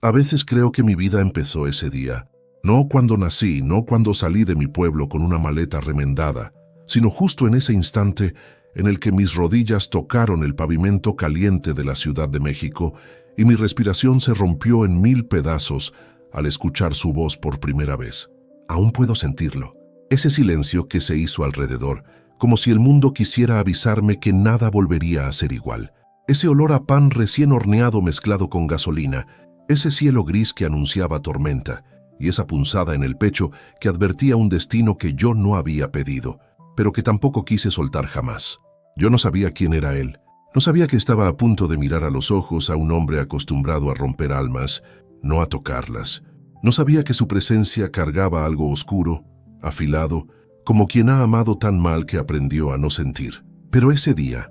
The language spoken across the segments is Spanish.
A veces creo que mi vida empezó ese día, no cuando nací, no cuando salí de mi pueblo con una maleta remendada, sino justo en ese instante en el que mis rodillas tocaron el pavimento caliente de la Ciudad de México y mi respiración se rompió en 1000 pedazos al escuchar su voz por primera vez. Aún puedo sentirlo, ese silencio que se hizo alrededor, como si el mundo quisiera avisarme que nada volvería a ser igual. Ese olor a pan recién horneado mezclado con gasolina, ese cielo gris que anunciaba tormenta, y esa punzada en el pecho que advertía un destino que yo no había pedido, pero que tampoco quise soltar jamás. Yo no sabía quién era él. No sabía que estaba a punto de mirar a los ojos a un hombre acostumbrado a romper almas, no a tocarlas. No sabía que su presencia cargaba algo oscuro, afilado, como quien ha amado tan mal que aprendió a no sentir. Pero ese día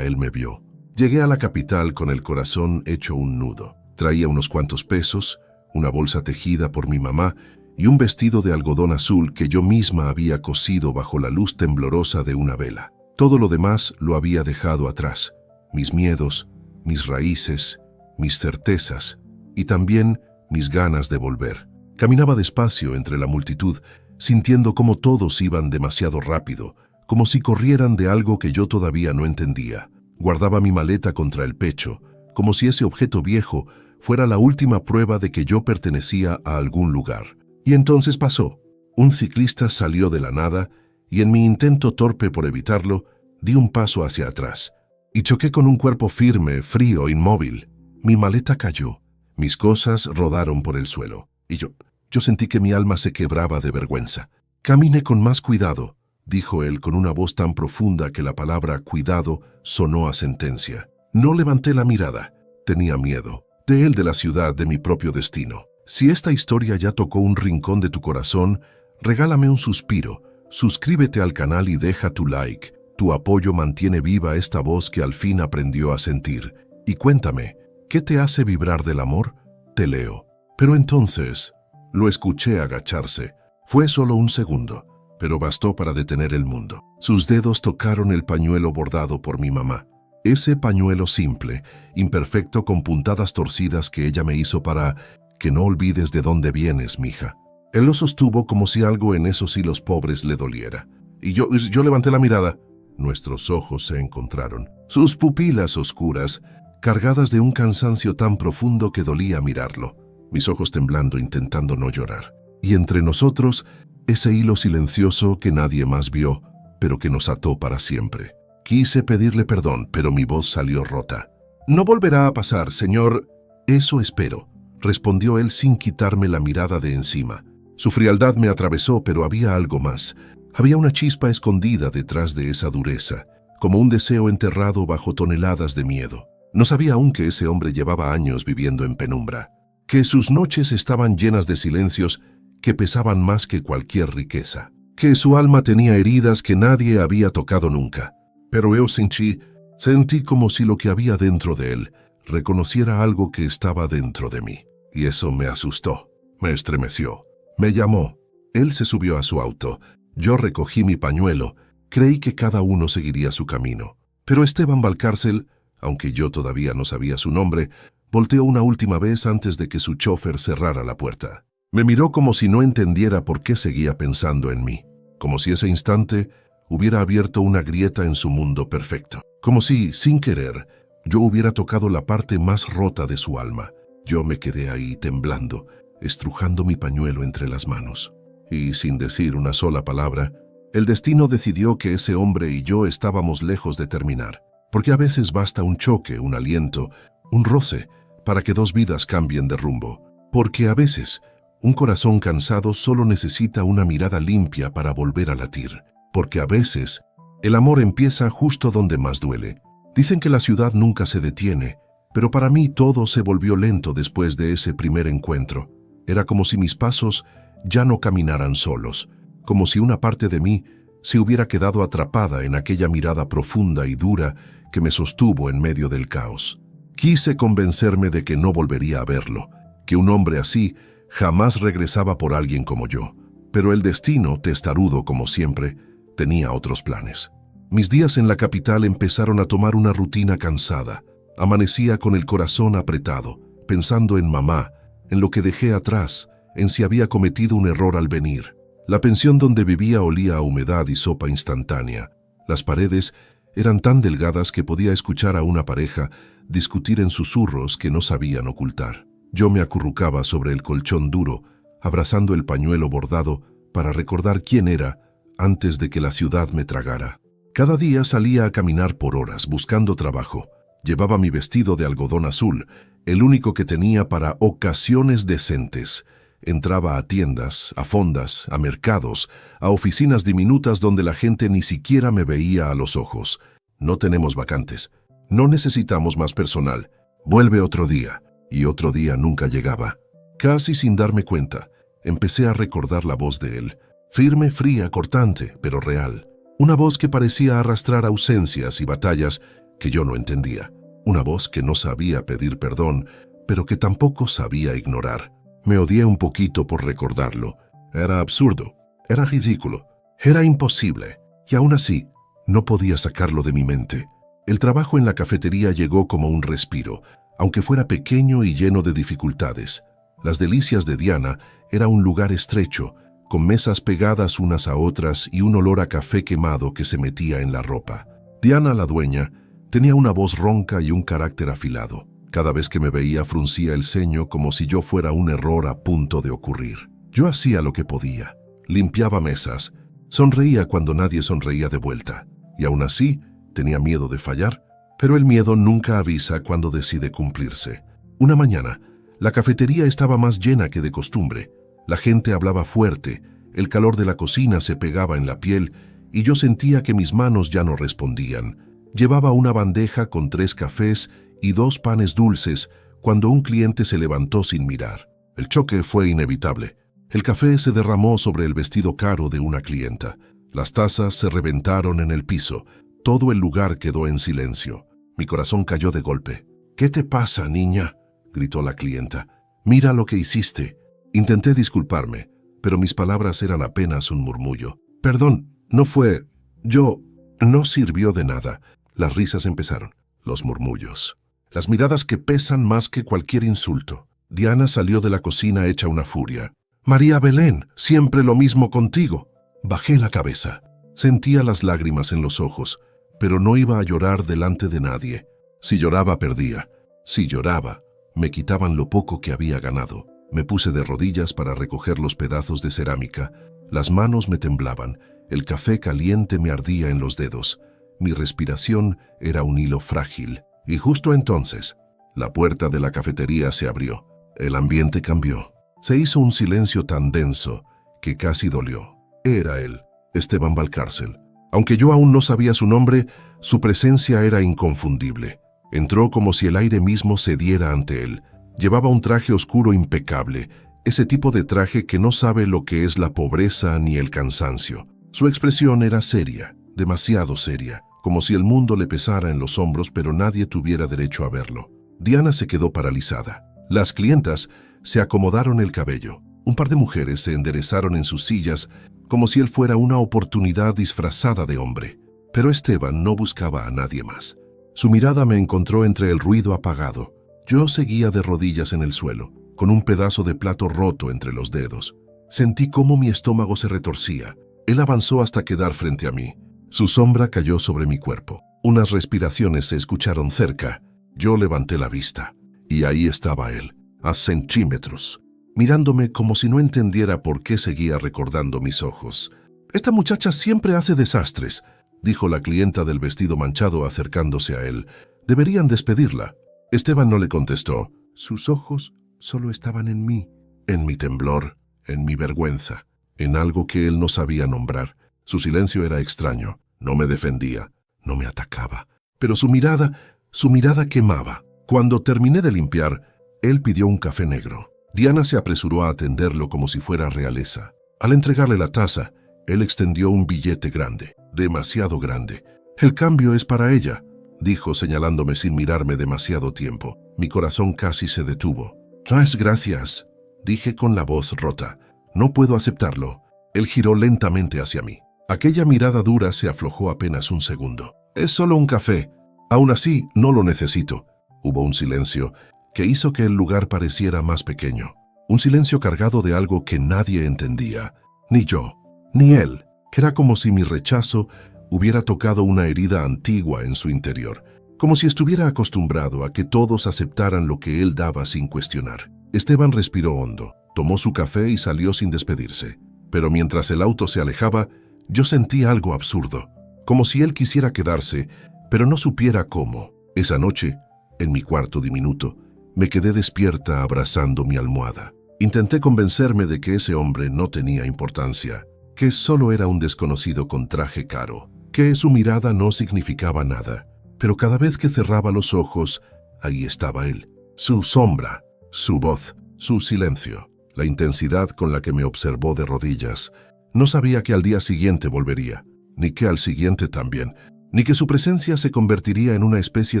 él me vio. Llegué a la capital con el corazón hecho un nudo. Traía unos cuantos pesos, una bolsa tejida por mi mamá y un vestido de algodón azul que yo misma había cosido bajo la luz temblorosa de una vela. Todo lo demás lo había dejado atrás. Mis miedos, mis raíces, mis certezas y también mis ganas de volver. Caminaba despacio entre la multitud, sintiendo cómo todos iban demasiado rápido, como si corrieran de algo que yo todavía no entendía. Guardaba mi maleta contra el pecho, como si ese objeto viejo fuera la última prueba de que yo pertenecía a algún lugar. Y entonces pasó. Un ciclista salió de la nada y en mi intento torpe por evitarlo, di un paso hacia atrás y choqué con un cuerpo firme, frío, inmóvil. Mi maleta cayó, mis cosas rodaron por el suelo y yo sentí que mi alma se quebraba de vergüenza. Camine con más cuidado, dijo él con una voz tan profunda que la palabra cuidado sonó a sentencia. No levanté la mirada, tenía miedo. De él, de la ciudad, de mi propio destino. Si esta historia ya tocó un rincón de tu corazón, regálame un suspiro, suscríbete al canal y deja tu like. Tu apoyo mantiene viva esta voz que al fin aprendió a sentir. Y cuéntame, ¿qué te hace vibrar del amor? Te leo. Pero entonces, lo escuché agacharse. Fue solo un segundo, pero bastó para detener el mundo. Sus dedos tocaron el pañuelo bordado por mi mamá. Ese pañuelo simple, imperfecto con puntadas torcidas que ella me hizo para que no olvides de dónde vienes, mija. Él lo sostuvo como si algo en esos hilos pobres le doliera. Y yo levanté la mirada. Nuestros ojos se encontraron. Sus pupilas oscuras, cargadas de un cansancio tan profundo que dolía mirarlo. Mis ojos temblando intentando no llorar. Y entre nosotros, ese hilo silencioso que nadie más vio, pero que nos ató para siempre. Quise pedirle perdón, pero mi voz salió rota. No volverá a pasar, señor. Eso espero, respondió él sin quitarme la mirada de encima. Su frialdad me atravesó, pero había algo más. Había una chispa escondida detrás de esa dureza, como un deseo enterrado bajo toneladas de miedo. No sabía aún que ese hombre llevaba años viviendo en penumbra, que sus noches estaban llenas de silencios que pesaban más que cualquier riqueza, que su alma tenía heridas que nadie había tocado nunca. Pero yo sentí como si lo que había dentro de él reconociera algo que estaba dentro de mí. Y eso me asustó, me estremeció. Me llamó. Él se subió a su auto. Yo recogí mi pañuelo. Creí que cada uno seguiría su camino. Pero Esteban Valcárcel, aunque yo todavía no sabía su nombre, volteó una última vez antes de que su chofer cerrara la puerta. Me miró como si no entendiera por qué seguía pensando en mí. Como si ese instante hubiera abierto una grieta en su mundo perfecto. Como si, sin querer, yo hubiera tocado la parte más rota de su alma. Yo me quedé ahí temblando, estrujando mi pañuelo entre las manos. Y sin decir una sola palabra, el destino decidió que ese hombre y yo estábamos lejos de terminar. Porque a veces basta un choque, un aliento, un roce, para que dos vidas cambien de rumbo. Porque a veces, un corazón cansado solo necesita una mirada limpia para volver a latir. Porque a veces, el amor empieza justo donde más duele. Dicen que la ciudad nunca se detiene, pero para mí todo se volvió lento después de ese primer encuentro. Era como si mis pasos ya no caminaran solos, como si una parte de mí se hubiera quedado atrapada en aquella mirada profunda y dura que me sostuvo en medio del caos. Quise convencerme de que no volvería a verlo, que un hombre así jamás regresaba por alguien como yo. Pero el destino, testarudo como siempre, tenía otros planes. Mis días en la capital empezaron a tomar una rutina cansada. Amanecía con el corazón apretado, pensando en mamá, en lo que dejé atrás, en si había cometido un error al venir. La pensión donde vivía olía a humedad y sopa instantánea. Las paredes eran tan delgadas que podía escuchar a una pareja discutir en susurros que no sabían ocultar. Yo me acurrucaba sobre el colchón duro, abrazando el pañuelo bordado para recordar quién era antes de que la ciudad me tragara. Cada día salía a caminar por horas buscando trabajo. Llevaba mi vestido de algodón azul, el único que tenía para ocasiones decentes. Entraba a tiendas, a fondas, a mercados, a oficinas diminutas donde la gente ni siquiera me veía a los ojos. No tenemos vacantes. No necesitamos más personal. Vuelve otro día. Y otro día nunca llegaba. Casi sin darme cuenta, empecé a recordar la voz de él. Firme, fría, cortante, pero real. Una voz que parecía arrastrar ausencias y batallas que yo no entendía. Una voz que no sabía pedir perdón, pero que tampoco sabía ignorar. Me odié un poquito por recordarlo. Era absurdo, era ridículo, era imposible. Y aún así, no podía sacarlo de mi mente. El trabajo en la cafetería llegó como un respiro, aunque fuera pequeño y lleno de dificultades. Las Delicias de Diana era un lugar estrecho, con mesas pegadas unas a otras y un olor a café quemado que se metía en la ropa. Diana, la dueña, tenía una voz ronca y un carácter afilado. Cada vez que me veía fruncía el ceño como si yo fuera un error a punto de ocurrir. Yo hacía lo que podía. Limpiaba mesas. Sonreía cuando nadie sonreía de vuelta. Y aún así, tenía miedo de fallar. Pero el miedo nunca avisa cuando decide cumplirse. Una mañana, la cafetería estaba más llena que de costumbre. La gente hablaba fuerte, el calor de la cocina se pegaba en la piel y yo sentía que mis manos ya no respondían. Llevaba una bandeja con 3 cafés y 2 panes dulces cuando un cliente se levantó sin mirar. El choque fue inevitable. El café se derramó sobre el vestido caro de una clienta. Las tazas se reventaron en el piso. Todo el lugar quedó en silencio. Mi corazón cayó de golpe. «¿Qué te pasa, niña?», gritó la clienta. «Mira lo que hiciste». Intenté disculparme, pero mis palabras eran apenas un murmullo. «Perdón, no fue... yo...». No sirvió de nada. Las risas empezaron, los murmullos, las miradas que pesan más que cualquier insulto. Diana salió de la cocina hecha una furia. «María Belén, siempre lo mismo contigo». Bajé la cabeza. Sentía las lágrimas en los ojos, pero no iba a llorar delante de nadie. Si lloraba, perdía. Si lloraba, me quitaban lo poco que había ganado. Me puse de rodillas para recoger los pedazos de cerámica. Las manos me temblaban. El café caliente me ardía en los dedos. Mi respiración era un hilo frágil. Y justo entonces, la puerta de la cafetería se abrió. El ambiente cambió. Se hizo un silencio tan denso que casi dolió. Era él, Esteban Valcárcel. Aunque yo aún no sabía su nombre, su presencia era inconfundible. Entró como si el aire mismo cediera ante él. Llevaba un traje oscuro impecable, ese tipo de traje que no sabe lo que es la pobreza ni el cansancio. Su expresión era seria, demasiado seria, como si el mundo le pesara en los hombros pero nadie tuviera derecho a verlo. Diana se quedó paralizada. Las clientas se acomodaron el cabello. Un par de mujeres se enderezaron en sus sillas como si él fuera una oportunidad disfrazada de hombre. Pero Esteban no buscaba a nadie más. Su mirada me encontró entre el ruido apagado. Yo seguía de rodillas en el suelo, con un pedazo de plato roto entre los dedos. Sentí cómo mi estómago se retorcía. Él avanzó hasta quedar frente a mí. Su sombra cayó sobre mi cuerpo. Unas respiraciones se escucharon cerca. Yo levanté la vista. Y ahí estaba él, a centímetros, mirándome como si no entendiera por qué seguía recordando mis ojos. «Esta muchacha siempre hace desastres», dijo la clienta del vestido manchado acercándose a él. «Deberían despedirla». Esteban no le contestó. Sus ojos solo estaban en mí, en mi temblor, en mi vergüenza, en algo que él no sabía nombrar. Su silencio era extraño. No me defendía, no me atacaba. Pero su mirada quemaba. Cuando terminé de limpiar, él pidió un café negro. Diana se apresuró a atenderlo como si fuera realeza. Al entregarle la taza, él extendió un billete grande, demasiado grande. «El cambio es para ella», dijo señalándome sin mirarme demasiado tiempo. Mi corazón casi se detuvo. «Gracias», dije con la voz rota. «No puedo aceptarlo». Él giró lentamente hacia mí. Aquella mirada dura se aflojó apenas un segundo. «Es solo un café. Aún así, no lo necesito». Hubo un silencio que hizo que el lugar pareciera más pequeño. Un silencio cargado de algo que nadie entendía, ni yo, ni él. Era como si mi rechazo hubiera tocado una herida antigua en su interior, como si estuviera acostumbrado a que todos aceptaran lo que él daba sin cuestionar. Esteban respiró hondo, tomó su café y salió sin despedirse. Pero mientras el auto se alejaba, yo sentí algo absurdo, como si él quisiera quedarse, pero no supiera cómo. Esa noche, en mi cuarto diminuto, me quedé despierta abrazando mi almohada. Intenté convencerme de que ese hombre no tenía importancia, que solo era un desconocido con traje caro, que su mirada no significaba nada. Pero cada vez que cerraba los ojos, ahí estaba él. Su sombra, su voz, su silencio, la intensidad con la que me observó de rodillas. No sabía que al día siguiente volvería, ni que al siguiente también, ni que su presencia se convertiría en una especie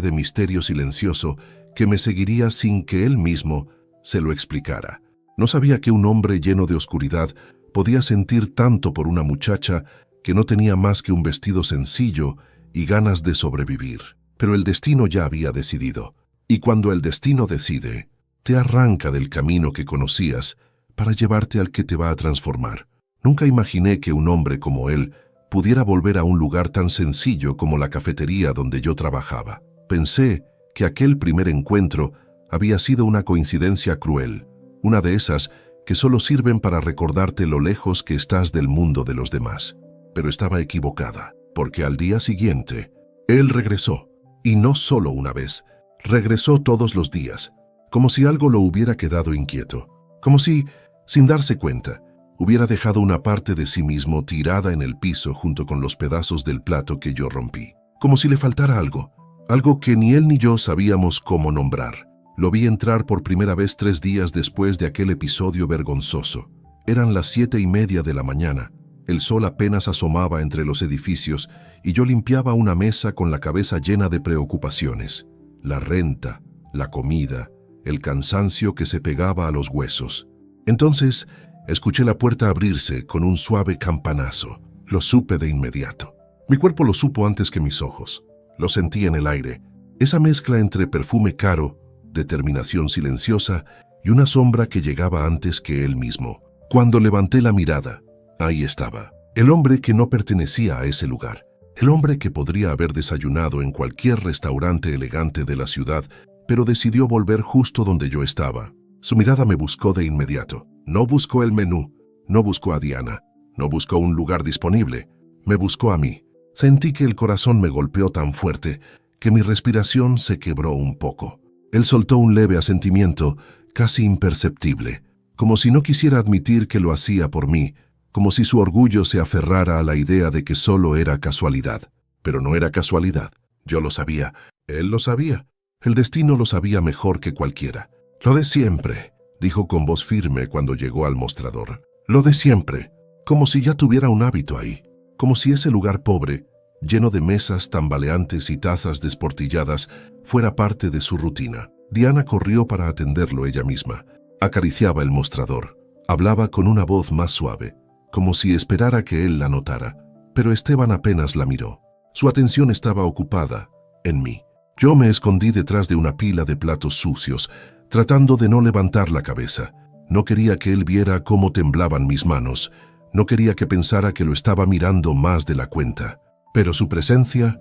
de misterio silencioso que me seguiría sin que él mismo se lo explicara. No sabía que un hombre lleno de oscuridad podía sentir tanto por una muchacha que no tenía más que un vestido sencillo y ganas de sobrevivir. Pero el destino ya había decidido, y cuando el destino decide, te arranca del camino que conocías para llevarte al que te va a transformar. Nunca imaginé que un hombre como él pudiera volver a un lugar tan sencillo como la cafetería donde yo trabajaba. Pensé que aquel primer encuentro había sido una coincidencia cruel, una de esas que solo sirven para recordarte lo lejos que estás del mundo de los demás. Pero estaba equivocada, porque al día siguiente, él regresó, y no solo una vez, regresó todos los días, como si algo lo hubiera quedado inquieto, como si, sin darse cuenta, hubiera dejado una parte de sí mismo tirada en el piso junto con los pedazos del plato que yo rompí, como si le faltara algo, algo que ni él ni yo sabíamos cómo nombrar. Lo vi entrar por primera vez 3 días después de aquel episodio vergonzoso. Eran las 7:30 de la mañana. El sol apenas asomaba entre los edificios y yo limpiaba una mesa con la cabeza llena de preocupaciones. La renta, la comida, el cansancio que se pegaba a los huesos. Entonces, escuché la puerta abrirse con un suave campanazo. Lo supe de inmediato. Mi cuerpo lo supo antes que mis ojos. Lo sentí en el aire. Esa mezcla entre perfume caro, determinación silenciosa y una sombra que llegaba antes que él mismo. Cuando levanté la mirada, ahí estaba, el hombre que no pertenecía a ese lugar, el hombre que podría haber desayunado en cualquier restaurante elegante de la ciudad, pero decidió volver justo donde yo estaba. Su mirada me buscó de inmediato. No buscó el menú, no buscó a Diana, no buscó un lugar disponible, me buscó a mí. Sentí que el corazón me golpeó tan fuerte que mi respiración se quebró un poco. Él soltó un leve asentimiento, casi imperceptible, como si no quisiera admitir que lo hacía por mí, como si su orgullo se aferrara a la idea de que solo era casualidad. Pero no era casualidad. Yo lo sabía. Él lo sabía. El destino lo sabía mejor que cualquiera. Lo de siempre, dijo con voz firme cuando llegó al mostrador. Lo de siempre, como si ya tuviera un hábito ahí, como si ese lugar pobre, lleno de mesas tambaleantes y tazas desportilladas, fuera parte de su rutina. Diana corrió para atenderlo ella misma. Acariciaba el mostrador. Hablaba con una voz más suave, como si esperara que él la notara, pero Esteban apenas la miró. Su atención estaba ocupada en mí. Yo me escondí detrás de una pila de platos sucios, tratando de no levantar la cabeza. No quería que él viera cómo temblaban mis manos. No quería que pensara que lo estaba mirando más de la cuenta. Pero su presencia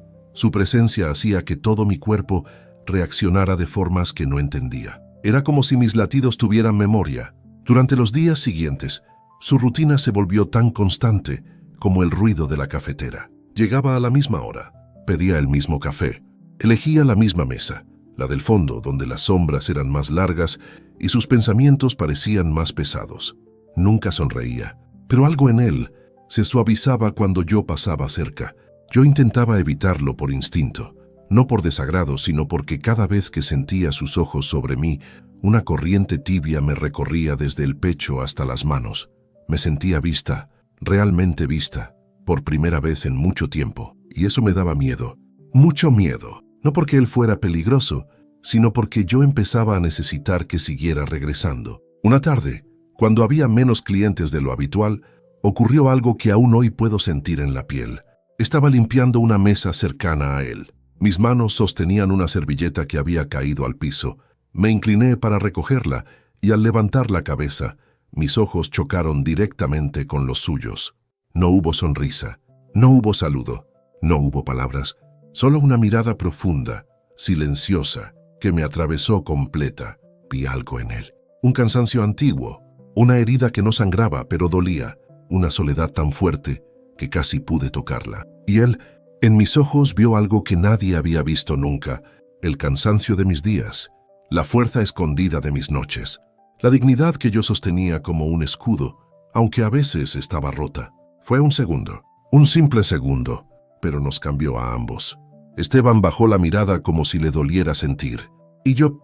hacía que todo mi cuerpo reaccionara de formas que no entendía. Era como si mis latidos tuvieran memoria. Durante los días siguientes, su rutina se volvió tan constante como el ruido de la cafetera. Llegaba a la misma hora, pedía el mismo café, elegía la misma mesa, la del fondo, donde las sombras eran más largas y sus pensamientos parecían más pesados. Nunca sonreía, pero algo en él se suavizaba cuando yo pasaba cerca. Yo intentaba evitarlo por instinto, no por desagrado, sino porque cada vez que sentía sus ojos sobre mí, una corriente tibia me recorría desde el pecho hasta las manos. Me sentía vista, realmente vista, por primera vez en mucho tiempo, y eso me daba miedo, mucho miedo, no porque él fuera peligroso, sino porque yo empezaba a necesitar que siguiera regresando. Una tarde, cuando había menos clientes de lo habitual, ocurrió algo que aún hoy puedo sentir en la piel. Estaba limpiando una mesa cercana a él. Mis manos sostenían una servilleta que había caído al piso. Me incliné para recogerla y al levantar la cabeza, mis ojos chocaron directamente con los suyos. No hubo sonrisa, no hubo saludo, no hubo palabras, solo una mirada profunda, silenciosa, que me atravesó completa. Vi algo en él. Un cansancio antiguo, una herida que no sangraba pero dolía, una soledad tan fuerte que casi pude tocarla. Y él, en mis ojos, vio algo que nadie había visto nunca, el cansancio de mis días, la fuerza escondida de mis noches, la dignidad que yo sostenía como un escudo, aunque a veces estaba rota. Fue un segundo, un simple segundo, pero nos cambió a ambos. Esteban bajó la mirada como si le doliera sentir, y yo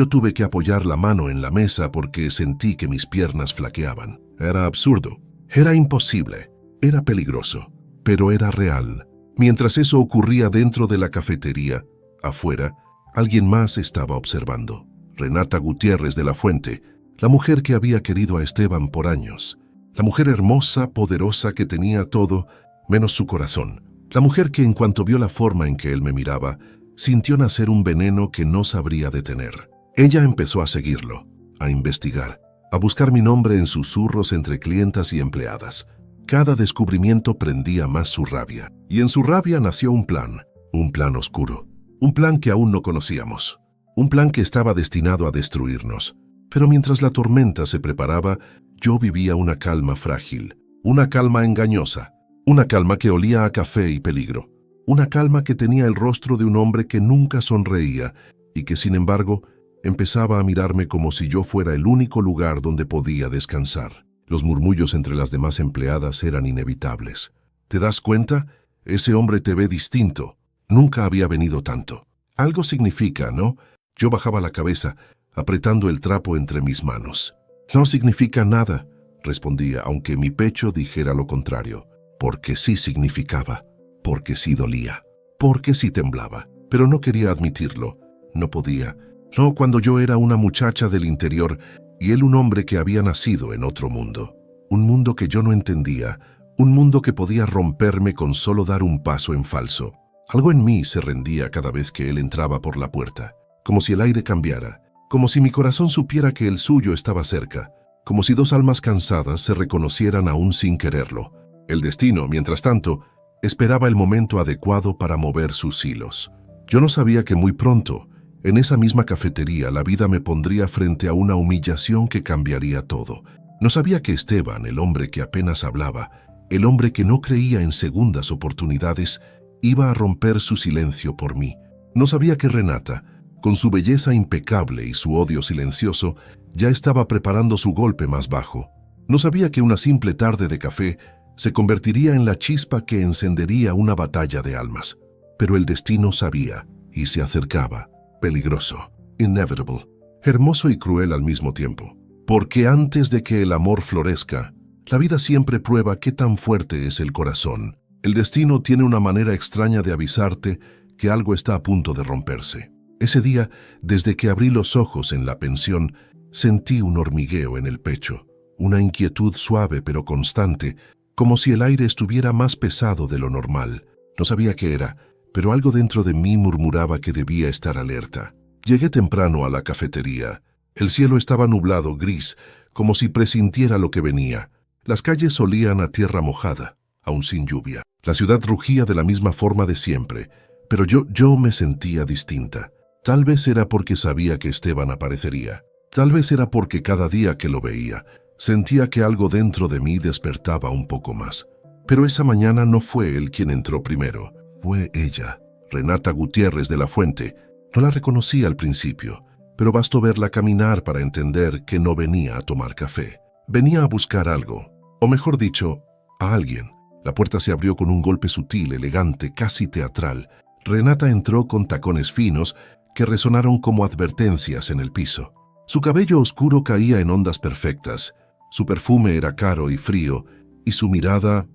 tuve que apoyar la mano en la mesa porque sentí que mis piernas flaqueaban. Era absurdo, era imposible, era peligroso, pero era real. Mientras eso ocurría dentro de la cafetería, afuera, alguien más estaba observando. Renata Gutiérrez de la Fuente, la mujer que había querido a Esteban por años. La mujer hermosa, poderosa, que tenía todo, menos su corazón. La mujer que en cuanto vio la forma en que él me miraba, sintió nacer un veneno que no sabría detener. Ella empezó a seguirlo, a investigar, a buscar mi nombre en susurros entre clientas y empleadas. Cada descubrimiento prendía más su rabia. Y en su rabia nació un plan oscuro. Un plan que aún no conocíamos. Un plan que estaba destinado a destruirnos. Pero mientras la tormenta se preparaba, yo vivía una calma frágil, una calma engañosa, una calma que olía a café y peligro, una calma que tenía el rostro de un hombre que nunca sonreía y que, sin embargo, empezaba a mirarme como si yo fuera el único lugar donde podía descansar. Los murmullos entre las demás empleadas eran inevitables. ¿Te das cuenta? Ese hombre te ve distinto. Nunca había venido tanto. Algo significa, ¿no? Yo bajaba la cabeza, apretando el trapo entre mis manos. No significa nada, respondía, aunque mi pecho dijera lo contrario. Porque sí significaba, porque sí dolía, porque sí temblaba. Pero no quería admitirlo, no podía. No cuando yo era una muchacha del interior y él un hombre que había nacido en otro mundo. Un mundo que yo no entendía, un mundo que podía romperme con solo dar un paso en falso. Algo en mí se rendía cada vez que él entraba por la puerta, como si el aire cambiara, como si mi corazón supiera que el suyo estaba cerca, como si dos almas cansadas se reconocieran aún sin quererlo. El destino, mientras tanto, esperaba el momento adecuado para mover sus hilos. Yo no sabía que muy pronto, en esa misma cafetería, la vida me pondría frente a una humillación que cambiaría todo. No sabía que Esteban, el hombre que apenas hablaba, el hombre que no creía en segundas oportunidades, iba a romper su silencio por mí. No sabía que Renata, con su belleza impecable y su odio silencioso, ya estaba preparando su golpe más bajo. No sabía que una simple tarde de café se convertiría en la chispa que encendería una batalla de almas. Pero el destino sabía y se acercaba, peligroso, inevitable, hermoso y cruel al mismo tiempo. Porque antes de que el amor florezca, la vida siempre prueba qué tan fuerte es el corazón. El destino tiene una manera extraña de avisarte que algo está a punto de romperse. Ese día, desde que abrí los ojos en la pensión, sentí un hormigueo en el pecho, una inquietud suave pero constante, como si el aire estuviera más pesado de lo normal. No sabía qué era, pero algo dentro de mí murmuraba que debía estar alerta. Llegué temprano a la cafetería. El cielo estaba nublado, gris, como si presintiera lo que venía. Las calles olían a tierra mojada, aún sin lluvia. La ciudad rugía de la misma forma de siempre, pero yo me sentía distinta. Tal vez era porque sabía que Esteban aparecería. Tal vez era porque cada día que lo veía, sentía que algo dentro de mí despertaba un poco más. Pero esa mañana no fue él quien entró primero. Fue ella, Renata Gutiérrez de la Fuente. No la reconocí al principio, pero bastó verla caminar para entender que no venía a tomar café. Venía a buscar algo, o mejor dicho, a alguien. La puerta se abrió con un golpe sutil, elegante, casi teatral. Renata entró con tacones finos que resonaron como advertencias en el piso. Su cabello oscuro caía en ondas perfectas, su perfume era caro y frío, y su mirada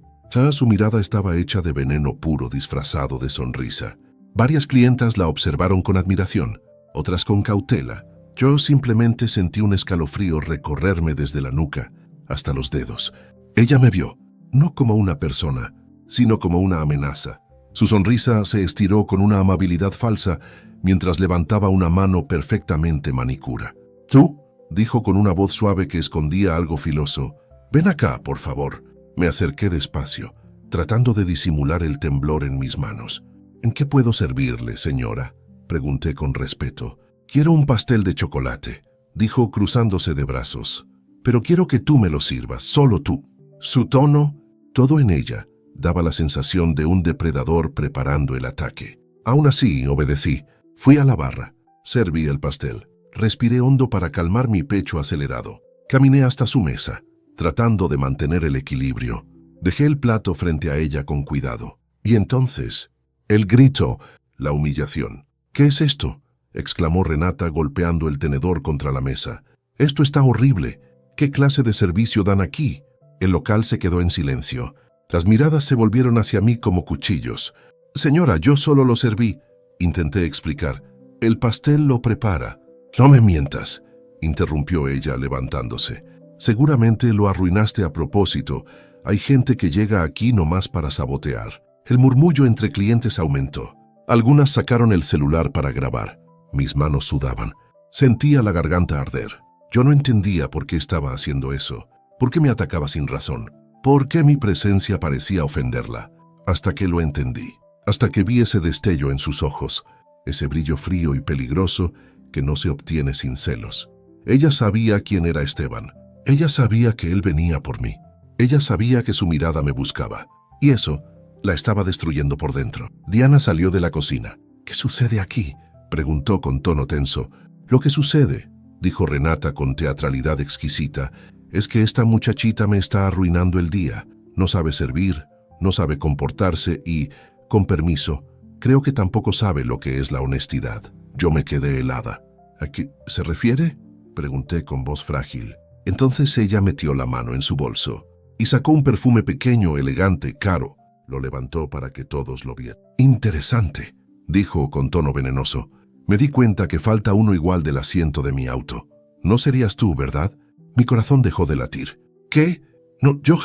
estaba hecha de veneno puro disfrazado de sonrisa. Varias clientas la observaron con admiración, otras con cautela. Yo simplemente sentí un escalofrío recorrerme desde la nuca hasta los dedos. Ella me vio, no como una persona, sino como una amenaza. Su sonrisa se estiró con una amabilidad falsa, mientras levantaba una mano perfectamente manicura. «¿Tú?», dijo con una voz suave que escondía algo filoso. «Ven acá, por favor». Me acerqué despacio, tratando de disimular el temblor en mis manos. «¿En qué puedo servirle, señora?», pregunté con respeto. «Quiero un pastel de chocolate», dijo cruzándose de brazos. «Pero quiero que tú me lo sirvas, solo tú». Su tono, todo en ella, daba la sensación de un depredador preparando el ataque. Aún así, obedecí. Fui a la barra. Serví el pastel. Respiré hondo para calmar mi pecho acelerado. Caminé hasta su mesa, tratando de mantener el equilibrio. Dejé el plato frente a ella con cuidado. Y entonces, el grito, la humillación. «¿Qué es esto?», exclamó Renata golpeando el tenedor contra la mesa. «Esto está horrible. ¿Qué clase de servicio dan aquí?». El local se quedó en silencio. Las miradas se volvieron hacia mí como cuchillos. «Señora, yo solo lo serví», intenté explicar. «El pastel lo prepara». «No me mientas», interrumpió ella levantándose. «Seguramente lo arruinaste a propósito. Hay gente que llega aquí nomás para sabotear». El murmullo entre clientes aumentó. Algunas sacaron el celular para grabar. Mis manos sudaban. Sentía la garganta arder. Yo no entendía por qué estaba haciendo eso. ¿Por qué me atacaba sin razón? ¿Por qué mi presencia parecía ofenderla? Hasta que lo entendí. Hasta que vi ese destello en sus ojos. Ese brillo frío y peligroso que no se obtiene sin celos. Ella sabía quién era Esteban. Ella sabía que él venía por mí. Ella sabía que su mirada me buscaba. Y eso la estaba destruyendo por dentro. Diana salió de la cocina. «¿Qué sucede aquí?», preguntó con tono tenso. «Lo que sucede», dijo Renata con teatralidad exquisita, «es que esta muchachita me está arruinando el día. No sabe servir, no sabe comportarse y, con permiso, creo que tampoco sabe lo que es la honestidad». Yo me quedé helada. «¿A qué se refiere?», pregunté con voz frágil. Entonces ella metió la mano en su bolso y sacó un perfume pequeño, elegante, caro. Lo levantó para que todos lo vieran. «Interesante», dijo con tono venenoso. «Me di cuenta que falta uno igual del asiento de mi auto. No serías tú, ¿verdad?». Mi corazón dejó de latir. «¿Qué? No, yo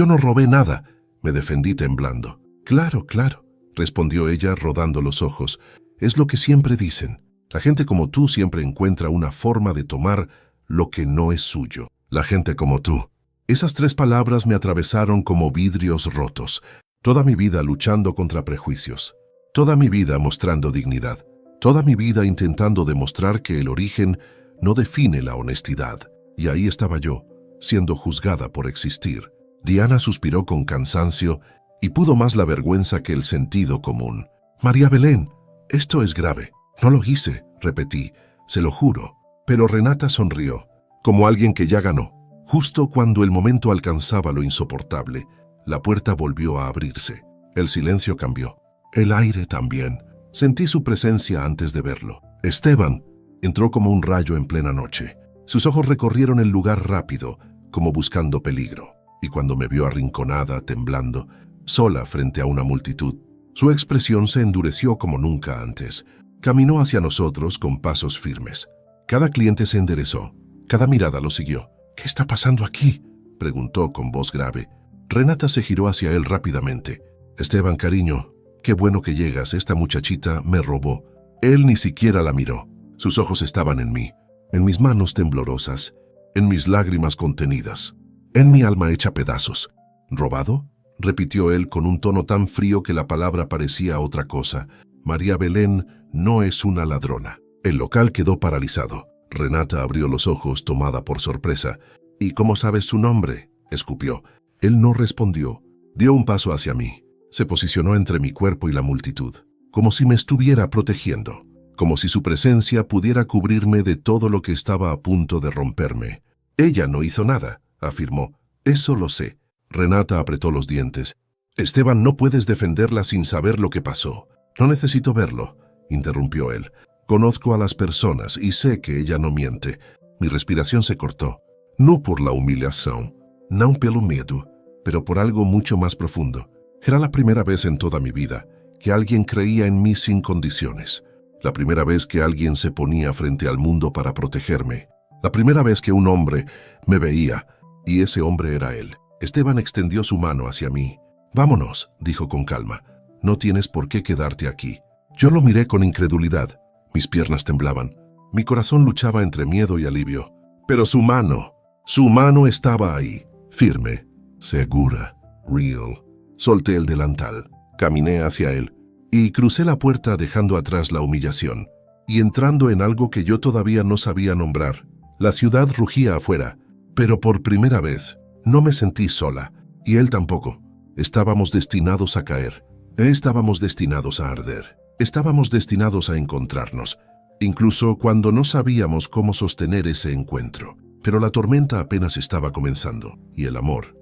no robé nada», me defendí temblando. «Claro, claro», respondió ella rodando los ojos. «Es lo que siempre dicen. La gente como tú siempre encuentra una forma de tomar lo que no es suyo. La gente como tú». Esas 3 palabras me atravesaron como vidrios rotos. Toda mi vida luchando contra prejuicios. Toda mi vida mostrando dignidad. Toda mi vida intentando demostrar que el origen no define la honestidad. Y ahí estaba yo, siendo juzgada por existir. Diana suspiró con cansancio y pudo más la vergüenza que el sentido común. «María Belén, esto es grave». «No lo hice», repetí, «se lo juro». Pero Renata sonrió, como alguien que ya ganó. Justo cuando el momento alcanzaba lo insoportable, la puerta volvió a abrirse. El silencio cambió. El aire también. Sentí su presencia antes de verlo. Esteban entró como un rayo en plena noche. Sus ojos recorrieron el lugar rápido, como buscando peligro. Y cuando me vio arrinconada, temblando, sola frente a una multitud, su expresión se endureció como nunca antes. Caminó hacia nosotros con pasos firmes. Cada cliente se enderezó. Cada mirada lo siguió. «¿Qué está pasando aquí?», preguntó con voz grave. Renata se giró hacia él rápidamente. «Esteban, cariño, qué bueno que llegas. Esta muchachita me robó». Él ni siquiera la miró. Sus ojos estaban en mí, en mis manos temblorosas, en mis lágrimas contenidas, en mi alma hecha pedazos. «¿Robado?», repitió él con un tono tan frío que la palabra parecía otra cosa. «María Belén no es una ladrona». El local quedó paralizado. Renata abrió los ojos, tomada por sorpresa. «¿Y cómo sabes su nombre?», escupió. Él no respondió. Dio un paso hacia mí. Se posicionó entre mi cuerpo y la multitud, como si me estuviera protegiendo, como si su presencia pudiera cubrirme de todo lo que estaba a punto de romperme. «Ella no hizo nada», afirmó. «Eso lo sé». Renata apretó los dientes. «Esteban, no puedes defenderla sin saber lo que pasó». «No necesito verlo», interrumpió él. «Conozco a las personas y sé que ella no miente». Mi respiración se cortó. No por la humillación, no pelo medo, pero por algo mucho más profundo. Era la primera vez en toda mi vida que alguien creía en mí sin condiciones. La primera vez que alguien se ponía frente al mundo para protegerme. La primera vez que un hombre me veía, y ese hombre era él. Esteban extendió su mano hacia mí. «Vámonos», dijo con calma. «No tienes por qué quedarte aquí. Yo lo miré con incredulidad. Mis piernas temblaban. Mi corazón luchaba entre miedo y alivio. Pero su mano estaba ahí, firme, segura, real. Solté el delantal, caminé hacia él y crucé la puerta dejando atrás la humillación y entrando en algo que yo todavía no sabía nombrar. La ciudad rugía afuera, pero por primera vez no me sentí sola, y él tampoco. Estábamos destinados a caer, estábamos destinados a arder, estábamos destinados a encontrarnos, incluso cuando no sabíamos cómo sostener ese encuentro. Pero la tormenta apenas estaba comenzando, y el amor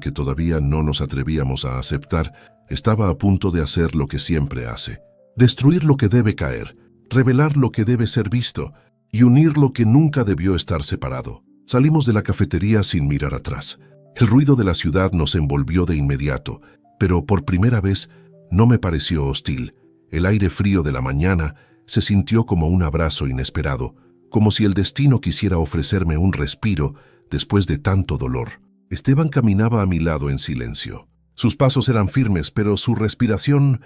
que todavía no nos atrevíamos a aceptar, estaba a punto de hacer lo que siempre hace: destruir lo que debe caer, revelar lo que debe ser visto y unir lo que nunca debió estar separado. Salimos de la cafetería sin mirar atrás. El ruido de la ciudad nos envolvió de inmediato, pero por primera vez no me pareció hostil. El aire frío de la mañana se sintió como un abrazo inesperado, como si el destino quisiera ofrecerme un respiro después de tanto dolor. Esteban caminaba a mi lado en silencio. Sus pasos eran firmes, pero su respiración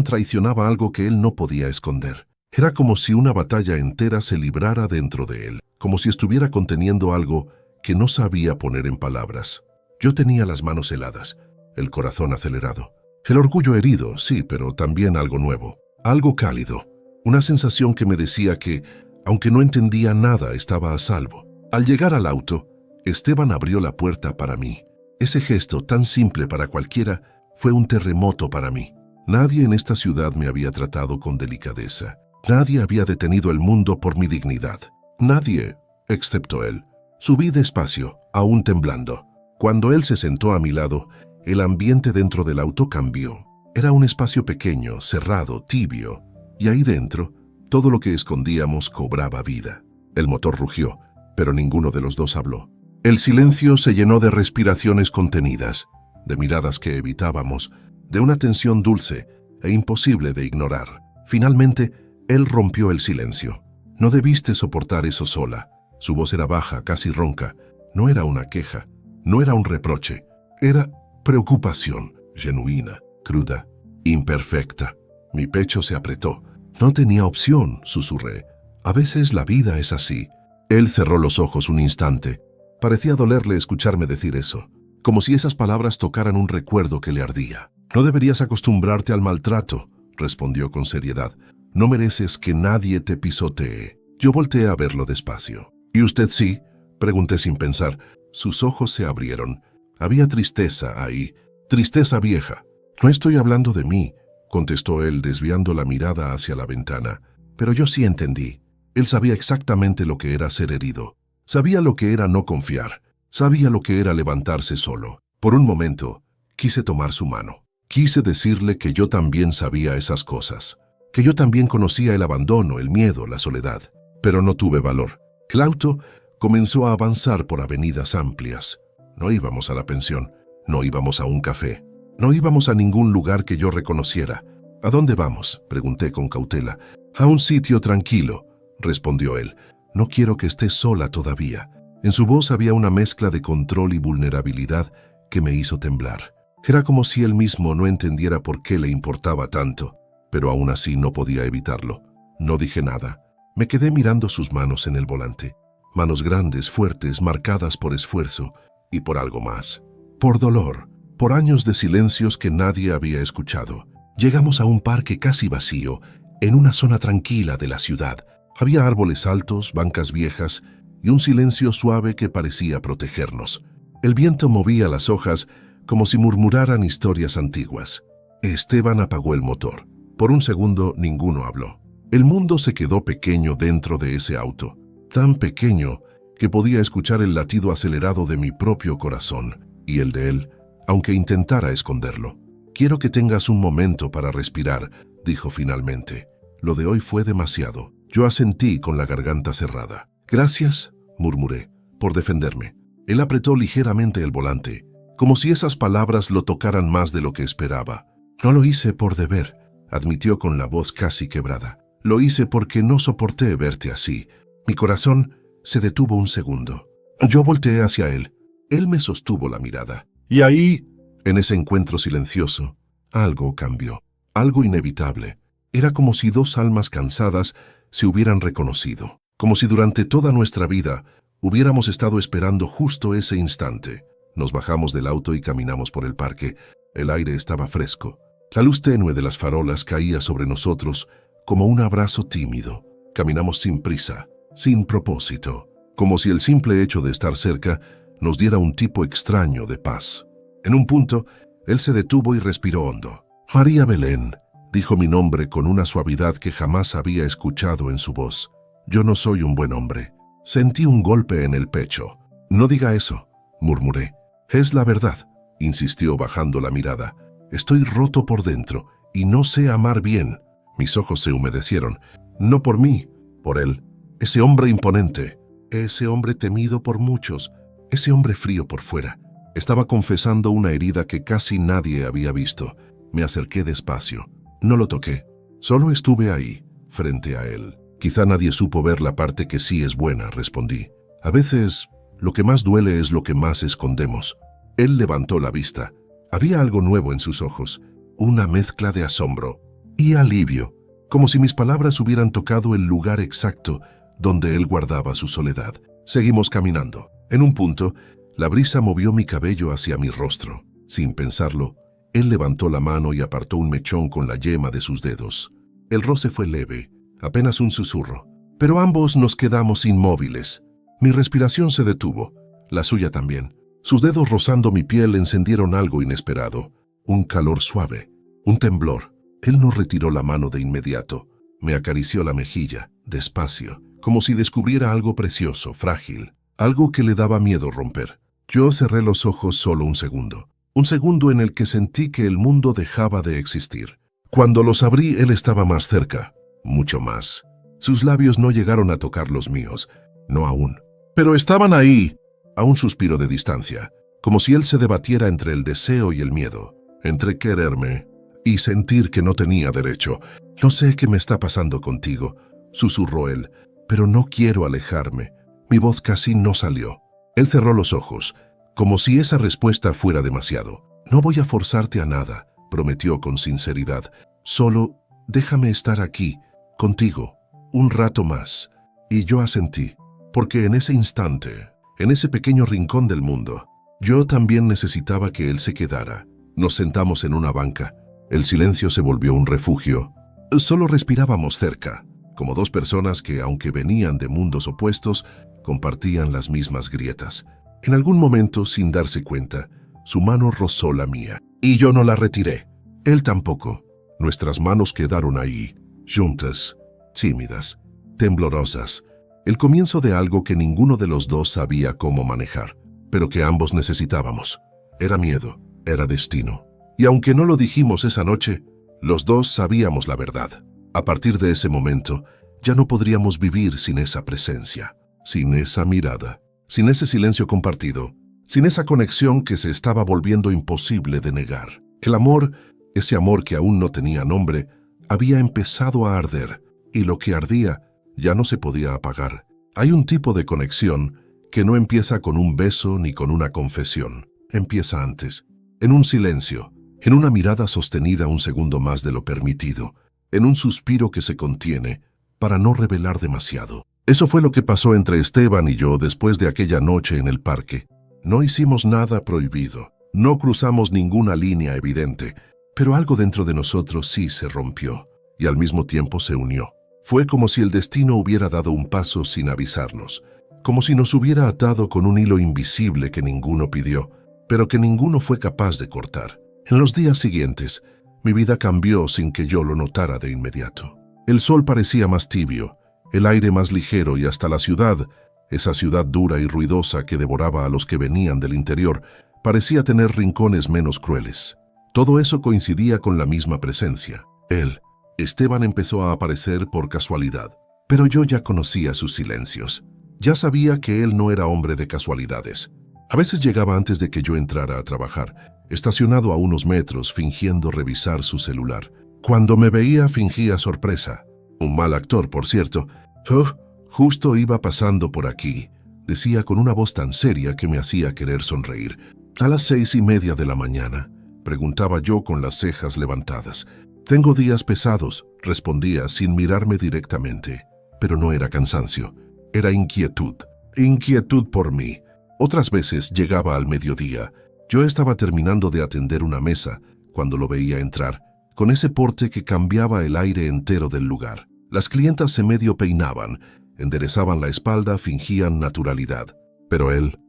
traicionaba algo que él no podía esconder. Era como si una batalla entera se librara dentro de él, como si estuviera conteniendo algo que no sabía poner en palabras. Yo tenía las manos heladas, el corazón acelerado. El orgullo herido, sí, pero también algo nuevo, algo cálido. Una sensación que me decía que, aunque no entendía nada, estaba a salvo. Al llegar al auto, Esteban abrió la puerta para mí. Ese gesto, tan simple para cualquiera, fue un terremoto para mí. Nadie en esta ciudad me había tratado con delicadeza. Nadie había detenido el mundo por mi dignidad. Nadie, excepto él. Subí despacio, aún temblando. Cuando él se sentó a mi lado, el ambiente dentro del auto cambió. Era un espacio pequeño, cerrado, tibio, y ahí dentro, todo lo que escondíamos cobraba vida. El motor rugió, pero ninguno de los dos habló. El silencio se llenó de respiraciones contenidas, de miradas que evitábamos, de una tensión dulce e imposible de ignorar. Finalmente, él rompió el silencio. No debiste soportar eso sola. Su voz era baja, casi ronca. No era una queja, no era un reproche. Era preocupación, genuina, cruda, imperfecta. Mi pecho se apretó. No tenía opción, susurré. A veces la vida es así. Él cerró los ojos un instante. Parecía dolerle escucharme decir eso, como si esas palabras tocaran un recuerdo que le ardía. No deberías acostumbrarte al maltrato, respondió con seriedad. No mereces que nadie te pisotee. Yo volteé a verlo despacio. ¿Y usted sí?, pregunté sin pensar. Sus ojos se abrieron. Había tristeza ahí, tristeza vieja. No estoy hablando de mí, contestó él desviando la mirada hacia la ventana. Pero yo sí entendí. Él sabía exactamente lo que era ser herido. Sabía lo que era no confiar. Sabía lo que era levantarse solo. Por un momento, quise tomar su mano. Quise decirle que yo también sabía esas cosas, que yo también conocía el abandono, el miedo, la soledad. Pero no tuve valor. El auto comenzó a avanzar por avenidas amplias. No íbamos a la pensión, no íbamos a un café, no íbamos a ningún lugar que yo reconociera. ¿A dónde vamos?, pregunté con cautela. A un sitio tranquilo, respondió él. No quiero que estés sola todavía. En su voz había una mezcla de control y vulnerabilidad que me hizo temblar. Era como si él mismo no entendiera por qué le importaba tanto, pero aún así no podía evitarlo. No dije nada. Me quedé mirando sus manos en el volante. Manos grandes, fuertes, marcadas por esfuerzo y por algo más. Por dolor, por años de silencios que nadie había escuchado. Llegamos a un parque casi vacío, en una zona tranquila de la ciudad. Había árboles altos, bancas viejas y un silencio suave que parecía protegernos. El viento movía las hojas como si murmuraran historias antiguas. Esteban apagó el motor. Por un segundo ninguno habló. El mundo se quedó pequeño dentro de ese auto, tan pequeño que podía escuchar el latido acelerado de mi propio corazón y el de él, aunque intentara esconderlo. Quiero que tengas un momento para respirar, dijo finalmente. Lo de hoy fue demasiado. Yo asentí con la garganta cerrada. Gracias, murmuré, por defenderme. Él apretó ligeramente el volante, como si esas palabras lo tocaran más de lo que esperaba. No lo hice por deber, admitió con la voz casi quebrada. Lo hice porque no soporté verte así. Mi corazón se detuvo un segundo. Yo volteé hacia él. Él me sostuvo la mirada. Y ahí, en ese encuentro silencioso, algo cambió. Algo inevitable. Era como si dos almas cansadas se hubieran reconocido, como si durante toda nuestra vida hubiéramos estado esperando justo ese instante. Nos bajamos del auto y caminamos por el parque. El aire estaba fresco. La luz tenue de las farolas caía sobre nosotros como un abrazo tímido. Caminamos sin prisa, sin propósito, como si el simple hecho de estar cerca nos diera un tipo extraño de paz. En un punto, él se detuvo y respiró hondo. María Belén, dijo mi nombre con una suavidad que jamás había escuchado en su voz. Yo no soy un buen hombre. Sentí un golpe en el pecho. No diga eso, murmuré. Es la verdad, insistió bajando la mirada. Estoy roto por dentro y no sé amar bien. Mis ojos se humedecieron. No por mí, por él. Ese hombre imponente, ese hombre temido por muchos, ese hombre frío por fuera. Estaba confesando una herida que casi nadie había visto. Me acerqué despacio. No lo toqué. Solo estuve ahí, frente a él. Quizá nadie supo ver la parte que sí es buena, respondí. A veces, lo que más duele es lo que más escondemos. Él levantó la vista. Había algo nuevo en sus ojos, una mezcla de asombro y alivio, como si mis palabras hubieran tocado el lugar exacto donde él guardaba su soledad. Seguimos caminando. En un punto, la brisa movió mi cabello hacia mi rostro. Sin pensarlo, él levantó la mano y apartó un mechón con la yema de sus dedos. El roce fue leve, apenas un susurro, pero ambos nos quedamos inmóviles. Mi respiración se detuvo, la suya también. Sus dedos rozando mi piel encendieron algo inesperado, un calor suave, un temblor. Él no retiró la mano de inmediato. Me acarició la mejilla, despacio, como si descubriera algo precioso, frágil, algo que le daba miedo romper. Yo cerré los ojos solo un segundo en el que sentí que el mundo dejaba de existir. Cuando los abrí, él estaba más cerca, mucho más. Sus labios no llegaron a tocar los míos, no aún. Pero estaban ahí, a un suspiro de distancia, como si él se debatiera entre el deseo y el miedo, entre quererme y sentir que no tenía derecho. No sé qué me está pasando contigo, susurró él, pero no quiero alejarme. Mi voz casi no salió. Él cerró los ojos, como si esa respuesta fuera demasiado. No voy a forzarte a nada, prometió con sinceridad. Solo déjame estar aquí, contigo, un rato más. Y yo asentí, porque en ese instante, en ese pequeño rincón del mundo, yo también necesitaba que él se quedara. Nos sentamos en una banca. El silencio se volvió un refugio. Solo respirábamos cerca, como dos personas que, aunque venían de mundos opuestos, compartían las mismas grietas. En algún momento, sin darse cuenta, su mano rozó la mía, y yo no la retiré. Él tampoco. Nuestras manos quedaron ahí, juntas, tímidas, temblorosas. El comienzo de algo que ninguno de los dos sabía cómo manejar, pero que ambos necesitábamos. Era miedo, era destino. Y aunque no lo dijimos esa noche, los dos sabíamos la verdad. A partir de ese momento, ya no podríamos vivir sin esa presencia, sin esa mirada, sin ese silencio compartido, sin esa conexión que se estaba volviendo imposible de negar. El amor, ese amor que aún no tenía nombre, había empezado a arder, y lo que ardía ya no se podía apagar. Hay un tipo de conexión que no empieza con un beso ni con una confesión. Empieza antes, en un silencio, en una mirada sostenida un segundo más de lo permitido, en un suspiro que se contiene para no revelar demasiado. Eso fue lo que pasó entre Esteban y yo después de aquella noche en el parque. No hicimos nada prohibido, no cruzamos ninguna línea evidente, pero algo dentro de nosotros sí se rompió y al mismo tiempo se unió. Fue como si el destino hubiera dado un paso sin avisarnos, como si nos hubiera atado con un hilo invisible que ninguno pidió, pero que ninguno fue capaz de cortar. En los días siguientes, mi vida cambió sin que yo lo notara de inmediato. El sol parecía más tibio, el aire más ligero y hasta la ciudad, esa ciudad dura y ruidosa que devoraba a los que venían del interior, parecía tener rincones menos crueles. Todo eso coincidía con la misma presencia. Él, Esteban, empezó a aparecer por casualidad, pero yo ya conocía sus silencios. Ya sabía que él no era hombre de casualidades. A veces llegaba antes de que yo entrara a trabajar, estacionado a unos metros, fingiendo revisar su celular. Cuando me veía, fingía sorpresa. Un mal actor, por cierto. «Oh, justo iba pasando por aquí», decía con una voz tan seria que me hacía querer sonreír. «¿A las 6:30 de la mañana?», preguntaba yo con las cejas levantadas. Tengo días pesados, respondía sin mirarme directamente. Pero no era cansancio, era inquietud. Inquietud por mí. Otras veces llegaba al mediodía. Yo estaba terminando de atender una mesa cuando lo veía entrar, con ese porte que cambiaba el aire entero del lugar. Las clientas se medio peinaban, enderezaban la espalda, fingían naturalidad. Pero él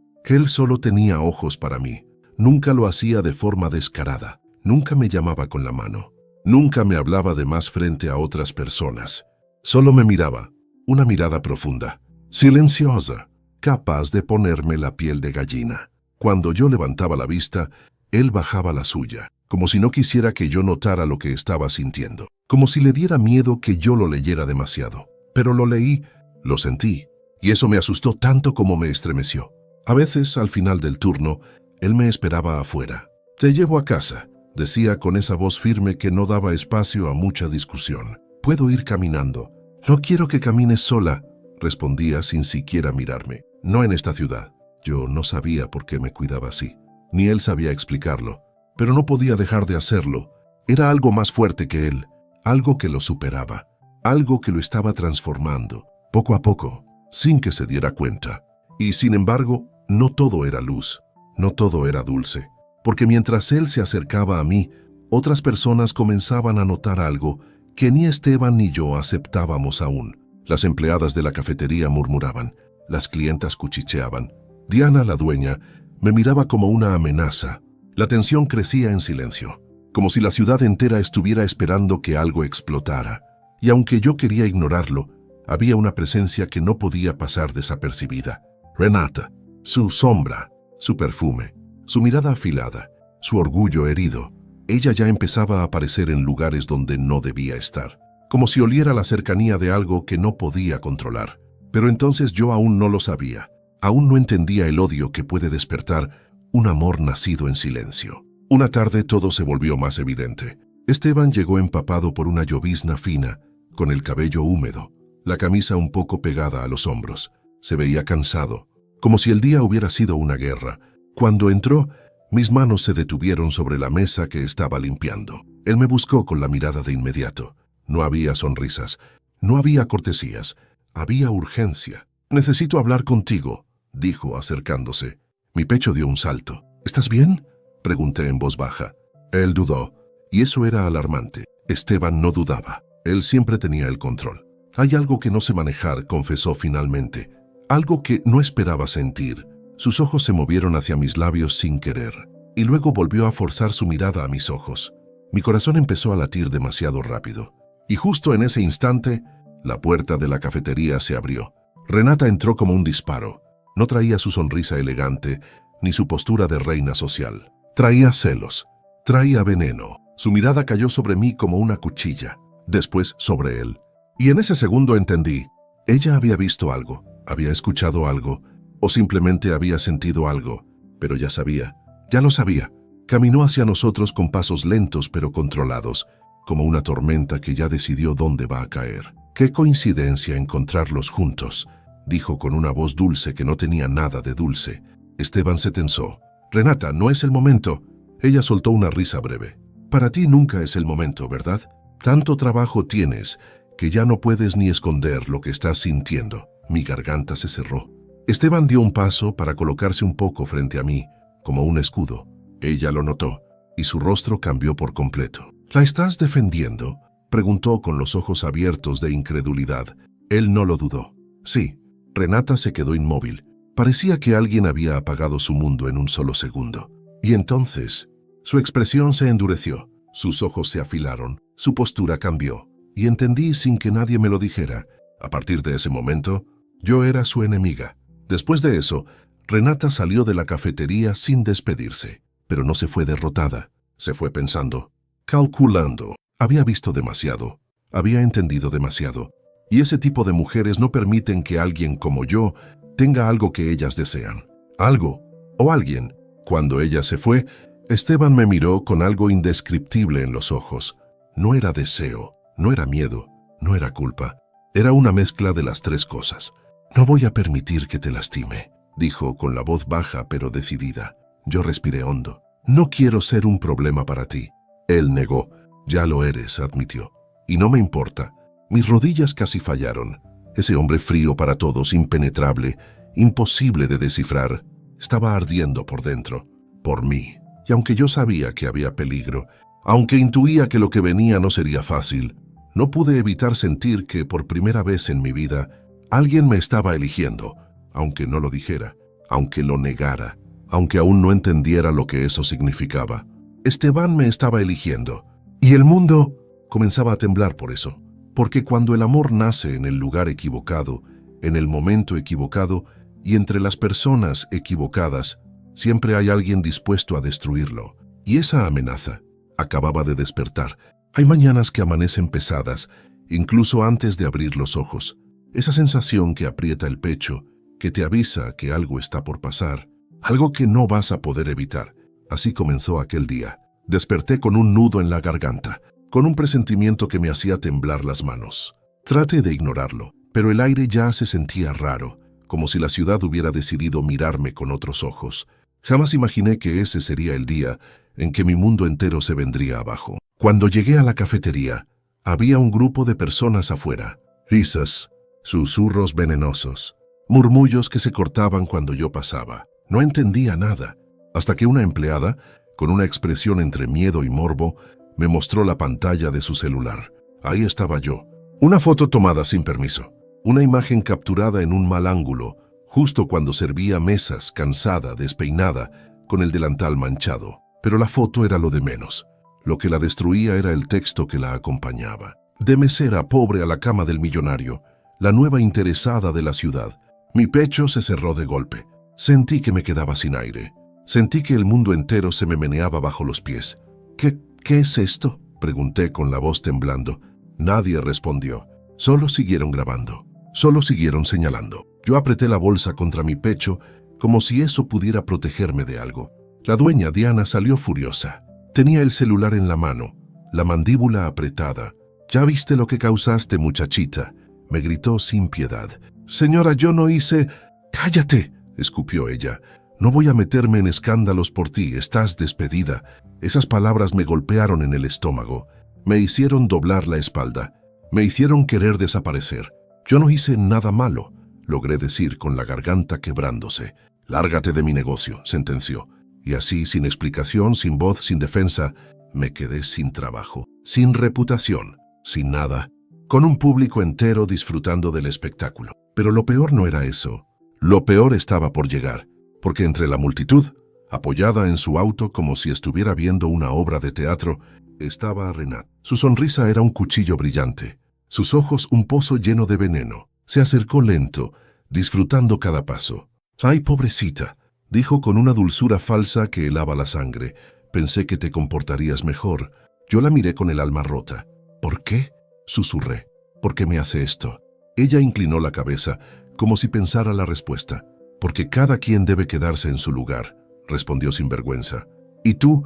solo tenía ojos para mí. Nunca lo hacía de forma descarada. Nunca me llamaba con la mano. Nunca me hablaba de más frente a otras personas. Solo me miraba, una mirada profunda, silenciosa, capaz de ponerme la piel de gallina. Cuando yo levantaba la vista, él bajaba la suya, como si no quisiera que yo notara lo que estaba sintiendo, como si le diera miedo que yo lo leyera demasiado. Pero lo leí, lo sentí, y eso me asustó tanto como me estremeció. A veces, al final del turno, él me esperaba afuera. «Te llevo a casa», decía con esa voz firme que no daba espacio a mucha discusión. «Puedo ir caminando». «No quiero que camines sola», respondía sin siquiera mirarme. «No en esta ciudad». Yo no sabía por qué me cuidaba así, ni él sabía explicarlo, pero no podía dejar de hacerlo. Era algo más fuerte que él, algo que lo superaba, algo que lo estaba transformando, poco a poco, sin que se diera cuenta. Y sin embargo, no todo era luz, no todo era dulce, porque mientras él se acercaba a mí, otras personas comenzaban a notar algo que ni Esteban ni yo aceptábamos aún. Las empleadas de la cafetería murmuraban, las clientas cuchicheaban. Diana, la dueña, me miraba como una amenaza. La tensión crecía en silencio, como si la ciudad entera estuviera esperando que algo explotara. Y aunque yo quería ignorarlo, había una presencia que no podía pasar desapercibida. Renata, su sombra, su perfume, su mirada afilada, su orgullo herido. Ella ya empezaba a aparecer en lugares donde no debía estar, como si oliera la cercanía de algo que no podía controlar. Pero entonces yo aún no lo sabía. Aún no entendía el odio que puede despertar un amor nacido en silencio. Una tarde todo se volvió más evidente. Esteban llegó empapado por una llovizna fina, con el cabello húmedo, la camisa un poco pegada a los hombros. Se veía cansado, como si el día hubiera sido una guerra. Cuando entró, mis manos se detuvieron sobre la mesa que estaba limpiando. Él me buscó con la mirada de inmediato. No había sonrisas, no había cortesías, había urgencia. «Necesito hablar contigo», dijo acercándose. Mi pecho dio un salto. «¿Estás bien?», pregunté en voz baja. Él dudó, y eso era alarmante. Esteban no dudaba. Él siempre tenía el control. «Hay algo que no sé manejar», confesó finalmente. Algo que no esperaba sentir. Sus ojos se movieron hacia mis labios sin querer, y luego volvió a forzar su mirada a mis ojos. Mi corazón empezó a latir demasiado rápido. Y justo en ese instante, la puerta de la cafetería se abrió. Renata entró como un disparo. No traía su sonrisa elegante, ni su postura de reina social. Traía celos, traía veneno. Su mirada cayó sobre mí como una cuchilla, después sobre él. Y en ese segundo entendí. Ella había visto algo, había escuchado algo, o simplemente había sentido algo, pero ya sabía, ya lo sabía. Caminó hacia nosotros con pasos lentos pero controlados, como una tormenta que ya decidió dónde va a caer. «Qué coincidencia encontrarlos juntos», dijo con una voz dulce que no tenía nada de dulce. Esteban se tensó. «Renata, no es el momento». Ella soltó una risa breve. «Para ti nunca es el momento, ¿verdad? Tanto trabajo tienes que ya no puedes ni esconder lo que estás sintiendo». Mi garganta se cerró. Esteban dio un paso para colocarse un poco frente a mí, como un escudo. Ella lo notó, y su rostro cambió por completo. «¿La estás defendiendo?», preguntó con los ojos abiertos de incredulidad. Él no lo dudó. «Sí». Renata se quedó inmóvil. Parecía que alguien había apagado su mundo en un solo segundo. Y entonces, su expresión se endureció, sus ojos se afilaron, su postura cambió. Y entendí sin que nadie me lo dijera. A partir de ese momento, yo era su enemiga. Después de eso, Renata salió de la cafetería sin despedirse. Pero no se fue derrotada. Se fue pensando, calculando. Había visto demasiado. Había entendido demasiado. Y ese tipo de mujeres no permiten que alguien como yo tenga algo que ellas desean. Algo o alguien. Cuando ella se fue, Esteban me miró con algo indescriptible en los ojos. No era deseo, no era miedo, no era culpa. Era una mezcla de las tres cosas. «No voy a permitir que te lastime», dijo con la voz baja pero decidida. Yo respiré hondo. «No quiero ser un problema para ti». Él negó. Ya lo eres, admitió. Y no me importa. Mis rodillas casi fallaron. Ese hombre frío para todos, impenetrable, imposible de descifrar, estaba ardiendo por dentro, por mí. Y aunque yo sabía que había peligro, aunque intuía que lo que venía no sería fácil, no pude evitar sentir que por primera vez en mi vida alguien me estaba eligiendo, aunque no lo dijera, aunque lo negara, aunque aún no entendiera lo que eso significaba. Esteban me estaba eligiendo, y el mundo comenzaba a temblar por eso. Porque cuando el amor nace en el lugar equivocado, en el momento equivocado y entre las personas equivocadas, siempre hay alguien dispuesto a destruirlo. Y esa amenaza acababa de despertar. Hay mañanas que amanecen pesadas, incluso antes de abrir los ojos. Esa sensación que aprieta el pecho, que te avisa que algo está por pasar, algo que no vas a poder evitar. Así comenzó aquel día. Desperté con un nudo en la garganta, con un presentimiento que me hacía temblar las manos. Traté de ignorarlo, pero el aire ya se sentía raro, como si la ciudad hubiera decidido mirarme con otros ojos. Jamás imaginé que ese sería el día en que mi mundo entero se vendría abajo. Cuando llegué a la cafetería, había un grupo de personas afuera. Risas, susurros venenosos, murmullos que se cortaban cuando yo pasaba. No entendía nada, hasta que una empleada, con una expresión entre miedo y morbo, me mostró la pantalla de su celular. Ahí estaba yo. Una foto tomada sin permiso. Una imagen capturada en un mal ángulo, justo cuando servía mesas, cansada, despeinada, con el delantal manchado. Pero la foto era lo de menos. Lo que la destruía era el texto que la acompañaba. De mesera pobre a la cama del millonario, la nueva interesada de la ciudad. Mi pecho se cerró de golpe. Sentí que me quedaba sin aire. Sentí que el mundo entero se me meneaba bajo los pies. ¿Qué es esto?, pregunté con la voz temblando. Nadie respondió. Solo siguieron grabando. Solo siguieron señalando. Yo apreté la bolsa contra mi pecho como si eso pudiera protegerme de algo. La dueña, Diana, salió furiosa. Tenía el celular en la mano, la mandíbula apretada. «¿Ya viste lo que causaste, muchachita?», me gritó sin piedad. «Señora, yo no hice...» «¡Cállate!», escupió ella. «No voy a meterme en escándalos por ti, estás despedida». Esas palabras me golpearon en el estómago, me hicieron doblar la espalda, me hicieron querer desaparecer. Yo no hice nada malo, logré decir con la garganta quebrándose. «Lárgate de mi negocio», sentenció. Y así, sin explicación, sin voz, sin defensa, me quedé sin trabajo, sin reputación, sin nada, con un público entero disfrutando del espectáculo. Pero lo peor no era eso. Lo peor estaba por llegar, porque entre la multitud, apoyada en su auto como si estuviera viendo una obra de teatro, estaba Renat. Su sonrisa era un cuchillo brillante, sus ojos un pozo lleno de veneno. Se acercó lento, disfrutando cada paso. «Ay, pobrecita», dijo con una dulzura falsa que helaba la sangre. «Pensé que te comportarías mejor». Yo la miré con el alma rota. «¿Por qué?», susurré. «¿Por qué me hace esto?». Ella inclinó la cabeza, como si pensara la respuesta. «Porque cada quien debe quedarse en su lugar», respondió sin vergüenza. «Y tú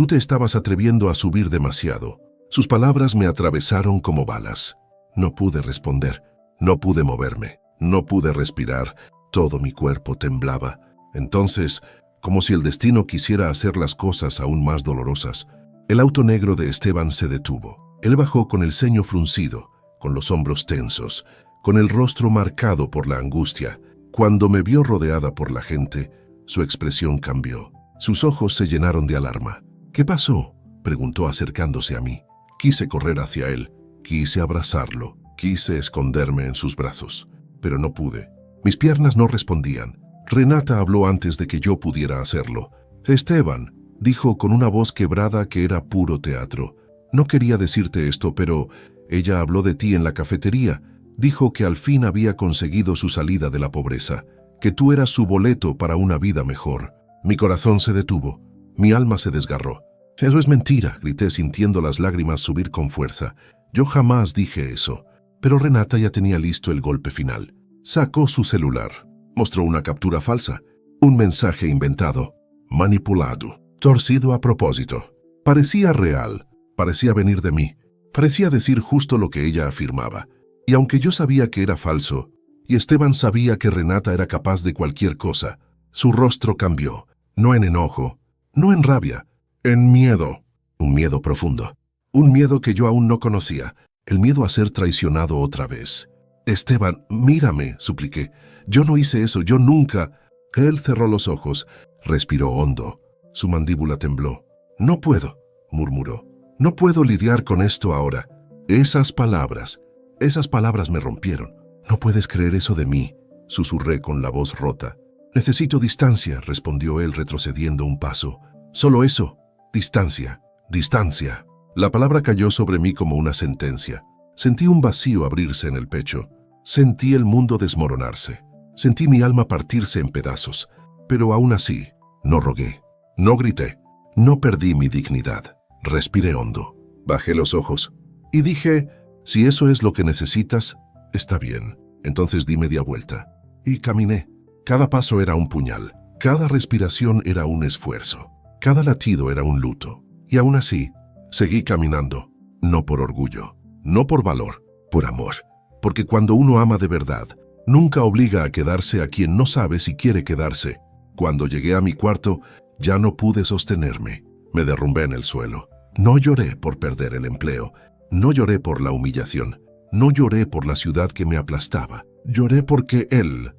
te estabas atreviendo a subir demasiado». Sus palabras me atravesaron como balas. No pude responder, no pude moverme, no pude respirar, todo mi cuerpo temblaba. Entonces, como si el destino quisiera hacer las cosas aún más dolorosas, el auto negro de Esteban se detuvo. Él bajó con el ceño fruncido, con los hombros tensos, con el rostro marcado por la angustia. Cuando me vio rodeada por la gente, su expresión cambió. Sus ojos se llenaron de alarma. «¿Qué pasó?», preguntó acercándose a mí. Quise correr hacia él, quise abrazarlo, quise esconderme en sus brazos, pero no pude. Mis piernas no respondían. Renata habló antes de que yo pudiera hacerlo. «Esteban», dijo con una voz quebrada que era puro teatro. «No quería decirte esto, pero ella habló de ti en la cafetería. Dijo que al fin había conseguido su salida de la pobreza, que tú eras su boleto para una vida mejor». Mi corazón se detuvo, mi alma se desgarró. «Eso es mentira», grité sintiendo las lágrimas subir con fuerza. «Yo jamás dije eso». Pero Renata ya tenía listo el golpe final. Sacó su celular, mostró una captura falsa, un mensaje inventado, manipulado, torcido a propósito. Parecía real, parecía venir de mí, parecía decir justo lo que ella afirmaba. Y aunque yo sabía que era falso, y Esteban sabía que Renata era capaz de cualquier cosa, su rostro cambió, no en enojo, no en rabia, en miedo, un miedo profundo, Un miedo que yo aún no conocía, el miedo a ser traicionado otra vez. Esteban, mírame, supliqué. Yo no hice eso, yo nunca. Él cerró los ojos, respiró hondo. Su mandíbula tembló. No puedo, murmuró. No puedo lidiar con esto ahora. Esas palabras me rompieron. No puedes creer eso de mí, susurré con la voz rota. Necesito distancia, respondió él retrocediendo un paso. Solo eso, distancia, distancia. La palabra cayó sobre mí como una sentencia. Sentí un vacío abrirse en el pecho. Sentí el mundo desmoronarse. Sentí mi alma partirse en pedazos. Pero aún así, no rogué, no grité, no perdí mi dignidad. Respiré hondo, bajé los ojos y dije, si eso es lo que necesitas, está bien. Entonces di media vuelta y caminé. Cada paso era un puñal, cada respiración era un esfuerzo, cada latido era un luto. Y aún así, seguí caminando, no por orgullo, no por valor, por amor. Porque cuando uno ama de verdad, nunca obliga a quedarse a quien no sabe si quiere quedarse. Cuando llegué a mi cuarto, ya no pude sostenerme. Me derrumbé en el suelo. No lloré por perder el empleo. No lloré por la humillación. No lloré por la ciudad que me aplastaba. Lloré porque él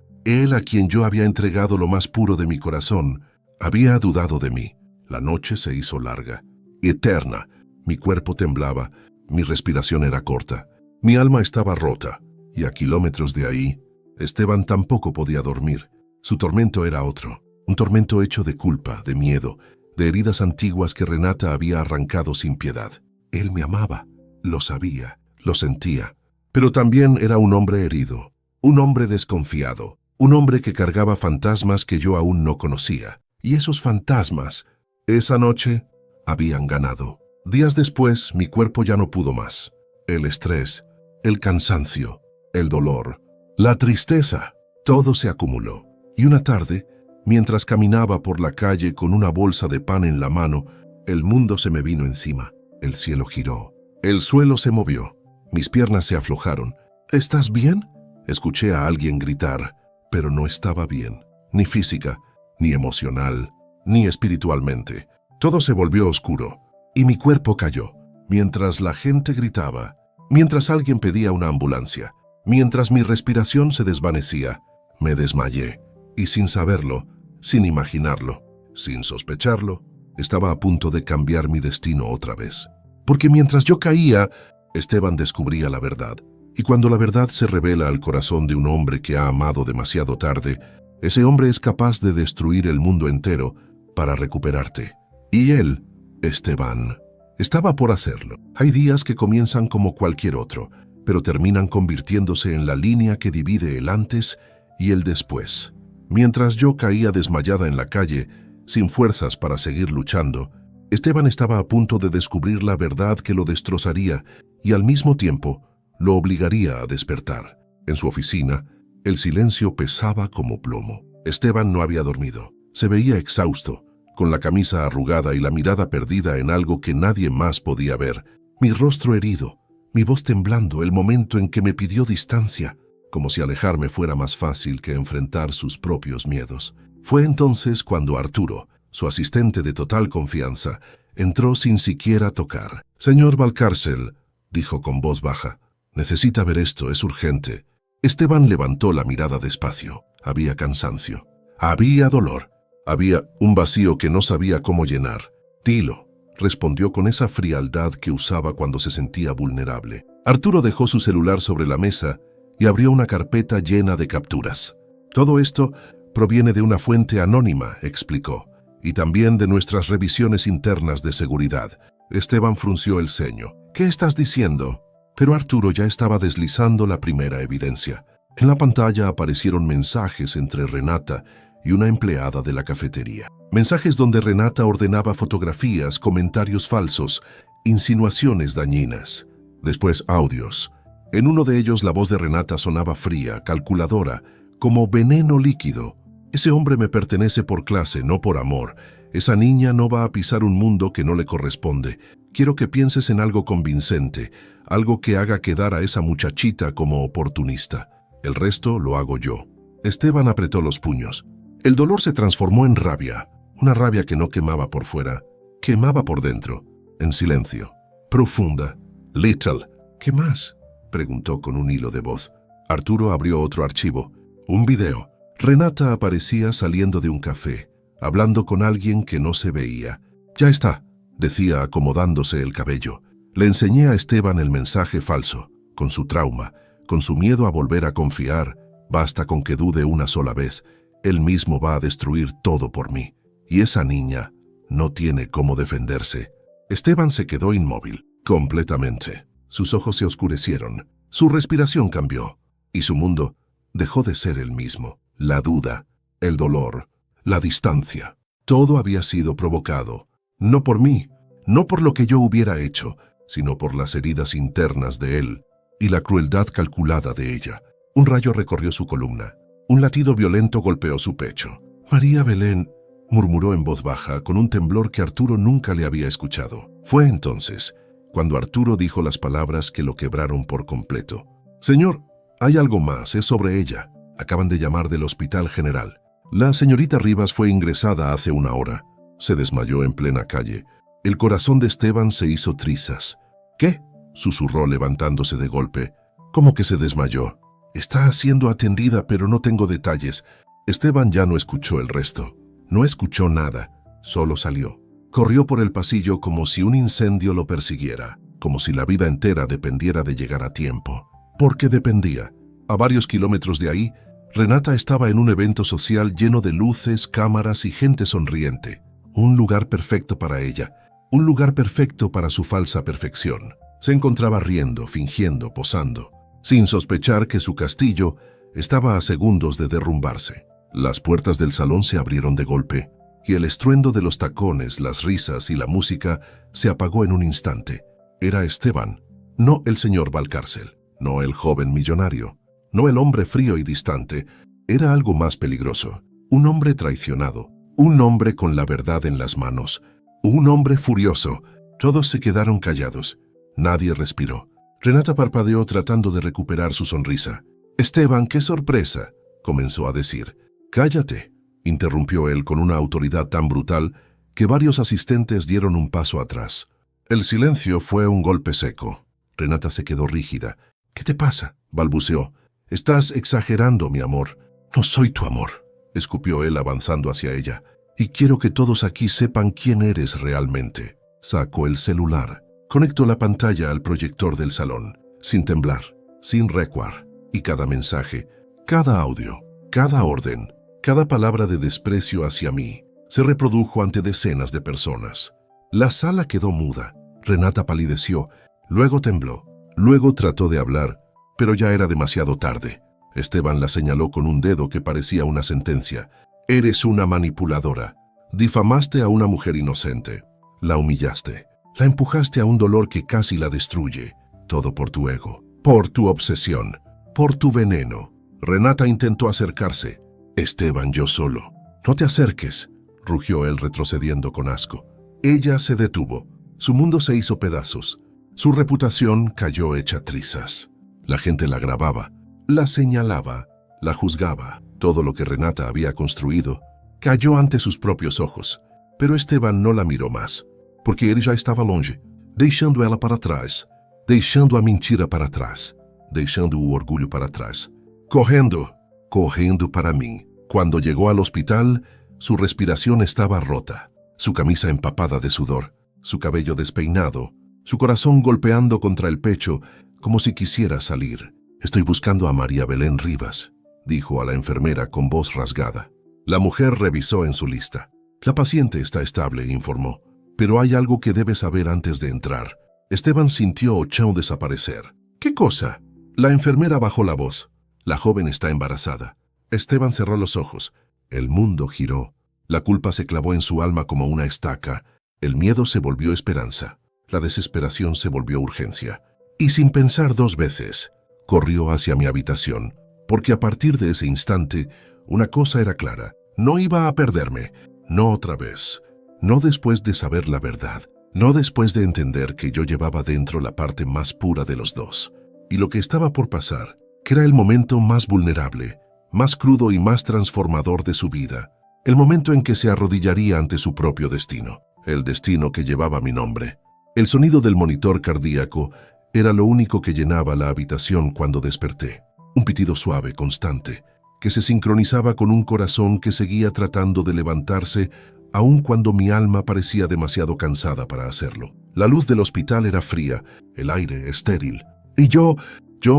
a quien yo había entregado lo más puro de mi corazón, había dudado de mí. La noche se hizo larga, eterna. Mi cuerpo temblaba, mi respiración era corta. Mi alma estaba rota, y a kilómetros de ahí, Esteban tampoco podía dormir. Su tormento era otro, un tormento hecho de culpa, de miedo, de heridas antiguas que Renata había arrancado sin piedad. Él me amaba, lo sabía, lo sentía, pero también era un hombre herido, un hombre desconfiado, un hombre que cargaba fantasmas que yo aún no conocía. Y esos fantasmas, esa noche, habían ganado. Días después, mi cuerpo ya no pudo más. El estrés, el cansancio, el dolor, la tristeza, todo se acumuló. Y una tarde, mientras caminaba por la calle con una bolsa de pan en la mano, el mundo se me vino encima. El cielo giró. El suelo se movió. Mis piernas se aflojaron. ¿Estás bien?, escuché a alguien gritar, pero no estaba bien, ni física, ni emocional, ni espiritualmente. Todo se volvió oscuro, y mi cuerpo cayó, mientras la gente gritaba, mientras alguien pedía una ambulancia, mientras mi respiración se desvanecía. Me desmayé, y sin saberlo, sin imaginarlo, sin sospecharlo, estaba a punto de cambiar mi destino otra vez. Porque mientras yo caía, Esteban descubría la verdad. Y cuando la verdad se revela al corazón de un hombre que ha amado demasiado tarde, ese hombre es capaz de destruir el mundo entero para recuperarte. Y él, Esteban, estaba por hacerlo. Hay días que comienzan como cualquier otro, pero terminan convirtiéndose en la línea que divide el antes y el después. Mientras yo caía desmayada en la calle, sin fuerzas para seguir luchando, Esteban estaba a punto de descubrir la verdad que lo destrozaría y al mismo tiempo lo obligaría a despertar. En su oficina, el silencio pesaba como plomo. Esteban no había dormido. Se veía exhausto, con la camisa arrugada y la mirada perdida en algo que nadie más podía ver. Mi rostro herido, mi voz temblando, el momento en que me pidió distancia, como si alejarme fuera más fácil que enfrentar sus propios miedos. Fue entonces cuando Arturo, su asistente de total confianza, entró sin siquiera tocar. «Señor Valcárcel», dijo con voz baja, «necesita ver esto, es urgente». Esteban levantó la mirada despacio. Había cansancio. Había dolor. Había un vacío que no sabía cómo llenar. «Dilo», respondió con esa frialdad que usaba cuando se sentía vulnerable. Arturo dejó su celular sobre la mesa y abrió una carpeta llena de capturas. «Todo esto proviene de una fuente anónima», explicó, «y también de nuestras revisiones internas de seguridad». Esteban frunció el ceño. «¿Qué estás diciendo?». Pero Arturo ya estaba deslizando la primera evidencia. En la pantalla aparecieron mensajes entre Renata y una empleada de la cafetería. Mensajes donde Renata ordenaba fotografías, comentarios falsos, insinuaciones dañinas. Después audios. En uno de ellos la voz de Renata sonaba fría, calculadora, como veneno líquido. «Ese hombre me pertenece por clase, no por amor. Esa niña no va a pisar un mundo que no le corresponde. Quiero que pienses en algo convincente, algo que haga quedar a esa muchachita como oportunista. El resto lo hago yo». Esteban apretó los puños. El dolor se transformó en rabia, una rabia que no quemaba por fuera, quemaba por dentro, en silencio. profunda. Little. ¿Qué más? Preguntó con un hilo de voz. Arturo abrió otro archivo. Un video. Renata aparecía saliendo de un café, hablando con alguien que no se veía. Ya está, decía acomodándose el cabello. Le enseñé a Esteban el mensaje falso, con su trauma, con su miedo a volver a confiar. Basta con que dude una sola vez. Él mismo va a destruir todo por mí. Y esa niña no tiene cómo defenderse. Esteban se quedó inmóvil, completamente. Sus ojos se oscurecieron, su respiración cambió, y su mundo dejó de ser el mismo. La duda, el dolor, la distancia. Todo había sido provocado, no por mí, no por lo que yo hubiera hecho, sino por las heridas internas de él y la crueldad calculada de ella. Un rayo recorrió su columna. Un latido violento golpeó su pecho. María Belén, murmuró en voz baja, con un temblor que Arturo nunca le había escuchado. Fue entonces cuando Arturo dijo las palabras que lo quebraron por completo. Señor, hay algo más, es sobre ella. Acaban de llamar del Hospital General. La señorita Rivas fue ingresada hace una hora. Se desmayó en plena calle. El corazón de Esteban se hizo trizas. ¿Qué? Susurró levantándose de golpe. ¿Cómo que se desmayó? Está siendo atendida, pero no tengo detalles. Esteban ya no escuchó el resto. No escuchó nada, solo salió. Corrió por el pasillo como si un incendio lo persiguiera, como si la vida entera dependiera de llegar a tiempo. Porque dependía. A varios kilómetros de ahí, Renata estaba en un evento social lleno de luces, cámaras y gente sonriente. Un lugar perfecto para ella, un lugar perfecto para su falsa perfección. Se encontraba riendo, fingiendo, posando, sin sospechar que su castillo estaba a segundos de derrumbarse. Las puertas del salón se abrieron de golpe, y el estruendo de los tacones, las risas y la música se apagó en un instante. Era Esteban, no el señor Valcárcel, no el joven millonario, no el hombre frío y distante. Era algo más peligroso, un hombre traicionado, un hombre con la verdad en las manos, un hombre furioso. Todos se quedaron callados. Nadie respiró. Renata parpadeó tratando de recuperar su sonrisa. «Esteban, qué sorpresa», comenzó a decir. «Cállate», interrumpió él con una autoridad tan brutal que varios asistentes dieron un paso atrás. El silencio fue un golpe seco. Renata se quedó rígida. «¿Qué te pasa?», balbuceó. «Estás exagerando, mi amor». «No soy tu amor», escupió él avanzando hacia ella. «Y quiero que todos aquí sepan quién eres realmente». Sacó el celular. Conectó la pantalla al proyector del salón, sin temblar, sin recuar, y cada mensaje, cada audio, cada orden, cada palabra de desprecio hacia mí, se reprodujo ante decenas de personas. La sala quedó muda. Renata palideció, luego tembló, luego trató de hablar, pero ya era demasiado tarde. Esteban la señaló con un dedo que parecía una sentencia. «Eres una manipuladora. Difamaste a una mujer inocente. La humillaste. La empujaste a un dolor que casi la destruye. Todo por tu ego, por tu obsesión, por tu veneno». Renata intentó acercarse. «Esteban, yo solo». «No te acerques», rugió él retrocediendo con asco. Ella se detuvo. Su mundo se hizo pedazos. Su reputación cayó hecha trizas. La gente la grababa, la señalaba, la juzgaba. Todo lo que Renata había construido cayó ante sus propios ojos. Pero Esteban no la miró más, porque ele já estava longe, deixando ela para trás, deixando a mentira para trás, deixando o orgulho para trás. Correndo para mí. Cuando llegó al hospital, su respiración estaba rota, su camisa empapada de sudor, su cabello despeinado, su corazón golpeando contra el pecho como si quisiera salir. «Estoy buscando a María Belén Rivas», dijo a la enfermera con voz rasgada. La mujer revisó en su lista. «La paciente está estable», informó. «Pero hay algo que debe saber antes de entrar». Esteban sintió a Chão desaparecer. «¿Qué cosa?». La enfermera bajó la voz. «La joven está embarazada». Esteban cerró los ojos. El mundo giró. La culpa se clavó en su alma como una estaca. El miedo se volvió esperanza. La desesperación se volvió urgencia. Y sin pensar dos veces, corrió hacia mi habitación, porque a partir de ese instante, una cosa era clara. No iba a perderme. No otra vez. No después de saber la verdad. No después de entender que yo llevaba dentro la parte más pura de los dos. Y lo que estaba por pasar, que era el momento más vulnerable, más crudo y más transformador de su vida. El momento en que se arrodillaría ante su propio destino. El destino que llevaba mi nombre. El sonido del monitor cardíaco era lo único que llenaba la habitación cuando desperté. Un pitido suave, constante, que se sincronizaba con un corazón que seguía tratando de levantarse aun cuando mi alma parecía demasiado cansada para hacerlo. La luz del hospital era fría, el aire estéril, y yo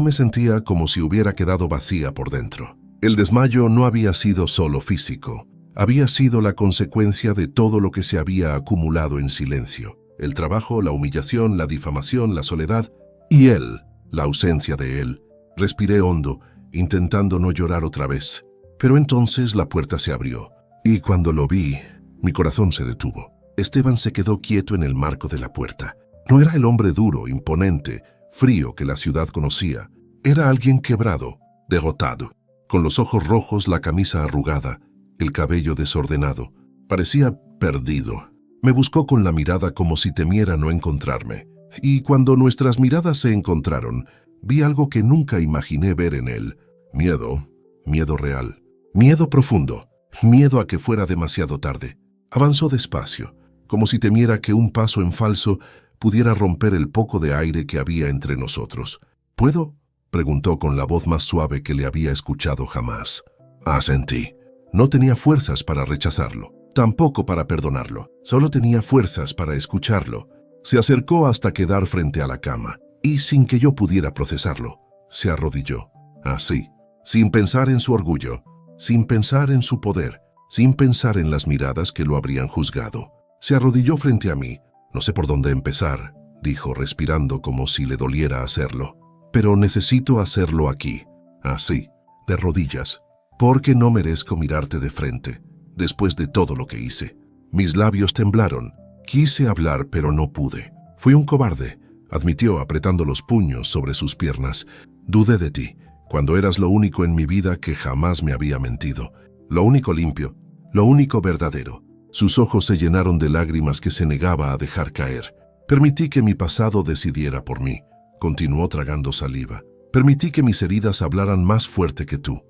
me sentía como si hubiera quedado vacía por dentro. El desmayo no había sido solo físico, había sido la consecuencia de todo lo que se había acumulado en silencio. El trabajo, la humillación, la difamación, la soledad, y él, la ausencia de él. Respiré hondo, intentando no llorar otra vez. Pero entonces la puerta se abrió, y cuando lo vi, mi corazón se detuvo. Esteban se quedó quieto en el marco de la puerta. No era el hombre duro, imponente, frío que la ciudad conocía. Era alguien quebrado, derrotado, con los ojos rojos, la camisa arrugada, el cabello desordenado. Parecía perdido. Me buscó con la mirada como si temiera no encontrarme. Y cuando nuestras miradas se encontraron, vi algo que nunca imaginé ver en él. Miedo, miedo real, miedo profundo, miedo a que fuera demasiado tarde. Avanzó despacio, como si temiera que un paso en falso pudiera romper el poco de aire que había entre nosotros. ¿Puedo?, preguntó con la voz más suave que le había escuchado jamás. Asentí. No tenía fuerzas para rechazarlo, tampoco para perdonarlo. Solo tenía fuerzas para escucharlo. Se acercó hasta quedar frente a la cama, y sin que yo pudiera procesarlo, se arrodilló. Así, sin pensar en su orgullo, sin pensar en su poder, sin pensar en las miradas que lo habrían juzgado. Se arrodilló frente a mí. No sé por dónde empezar, dijo respirando como si le doliera hacerlo. Pero necesito hacerlo aquí, así, de rodillas, porque no merezco mirarte de frente, después de todo lo que hice. Mis labios temblaron. Quise hablar, pero no pude. Fui un cobarde, admitió apretando los puños sobre sus piernas. Dudé de ti, cuando eras lo único en mi vida que jamás me había mentido. Lo único limpio, lo único verdadero. Sus ojos se llenaron de lágrimas que se negaba a dejar caer. Permití que mi pasado decidiera por mí. Continuó tragando saliva. Permití que mis heridas hablaran más fuerte que tú,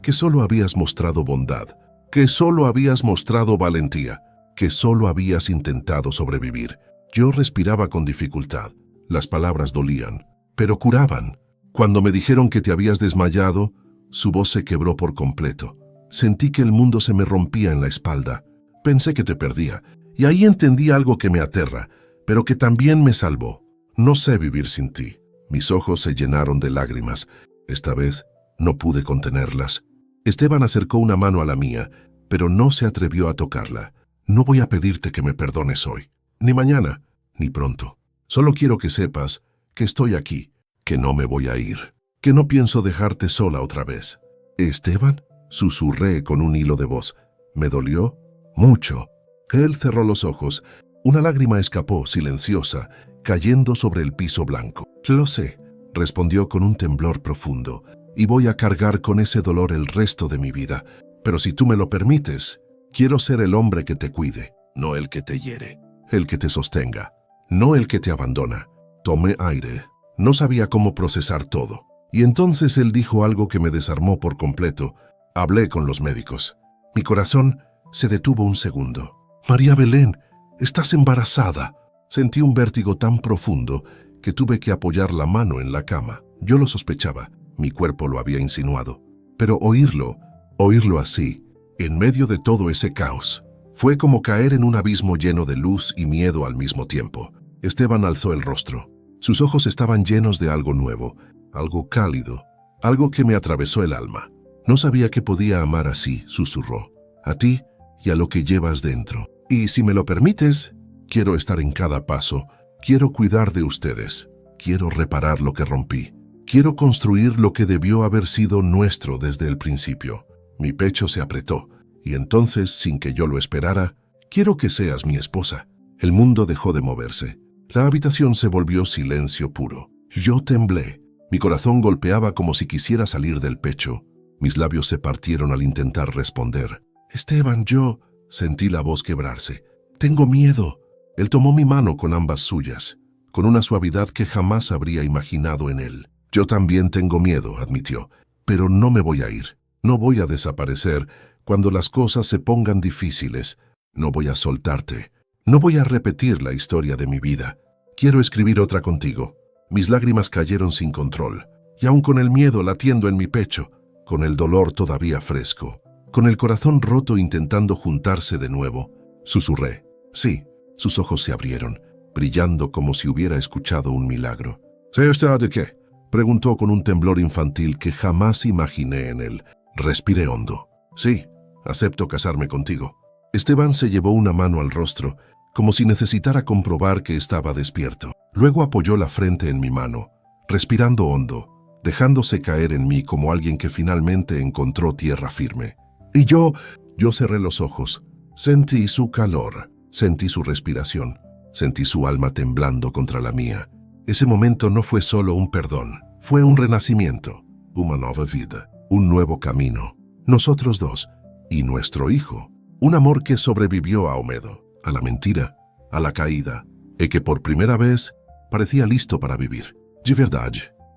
que solo habías mostrado bondad, que solo habías mostrado valentía, que solo habías intentado sobrevivir. Yo respiraba con dificultad. Las palabras dolían, pero curaban. Cuando me dijeron que te habías desmayado, su voz se quebró por completo. Sentí que el mundo se me rompía en la espalda. Pensé que te perdía, y ahí entendí algo que me aterra, pero que también me salvó. No sé vivir sin ti. Mis ojos se llenaron de lágrimas. Esta vez no pude contenerlas. Esteban acercó una mano a la mía, pero no se atrevió a tocarla. No voy a pedirte que me perdones hoy, ni mañana, ni pronto. Solo quiero que sepas que estoy aquí, que no me voy a ir, que no pienso dejarte sola otra vez. ¿Esteban?, susurré con un hilo de voz. Me dolió mucho. Él cerró los ojos. Una lágrima escapó, silenciosa, cayendo sobre el piso blanco. Lo sé, respondió con un temblor profundo, y voy a cargar con ese dolor el resto de mi vida. Pero si tú me lo permites, quiero ser el hombre que te cuide, no el que te hiere, el que te sostenga, no el que te abandona. Tomé aire. No sabía cómo procesar todo. Y entonces él dijo algo que me desarmó por completo. Hablé con los médicos. Mi corazón se detuvo un segundo. María Belén, estás embarazada. Sentí un vértigo tan profundo que tuve que apoyar la mano en la cama. Yo lo sospechaba, mi cuerpo lo había insinuado. Pero oírlo así, en medio de todo ese caos, fue como caer en un abismo lleno de luz y miedo al mismo tiempo. Esteban alzó el rostro. Sus ojos estaban llenos de algo nuevo, algo cálido, algo que me atravesó el alma. No sabía que podía amar así, susurró. A ti y a lo que llevas dentro. Y si me lo permites, quiero estar en cada paso. Quiero cuidar de ustedes. Quiero reparar lo que rompí. Quiero construir lo que debió haber sido nuestro desde el principio. Mi pecho se apretó, y entonces, sin que yo lo esperara, quiero que seas mi esposa. El mundo dejó de moverse. La habitación se volvió silencio puro. Yo temblé. Mi corazón golpeaba como si quisiera salir del pecho. Mis labios se partieron al intentar responder. Esteban, yo... Sentí la voz quebrarse. Tengo miedo. Él tomó mi mano con ambas suyas, con una suavidad que jamás habría imaginado en él. Yo también tengo miedo, admitió, pero no me voy a ir. No voy a desaparecer cuando las cosas se pongan difíciles. No voy a soltarte. No voy a repetir la historia de mi vida. Quiero escribir otra contigo. Mis lágrimas cayeron sin control, y aún con el miedo latiendo en mi pecho, con el dolor todavía fresco, con el corazón roto intentando juntarse de nuevo, susurré. Sí, sus ojos se abrieron, brillando como si hubiera escuchado un milagro. ¿Sé usted de qué?, preguntó con un temblor infantil que jamás imaginé en él. Respiré hondo. Sí, acepto casarme contigo. Esteban se llevó una mano al rostro, como si necesitara comprobar que estaba despierto. Luego apoyó la frente en mi mano, respirando hondo, dejándose caer en mí como alguien que finalmente encontró tierra firme. Y yo cerré los ojos. Sentí su calor, sentí su respiración, sentí su alma temblando contra la mía. Ese momento no fue solo un perdón, fue un renacimiento, una nueva vida, un nuevo camino. Nosotros dos y nuestro hijo. Un amor que sobrevivió a Olmedo, a la mentira, a la caída, y que por primera vez parecía listo para vivir. De verdad,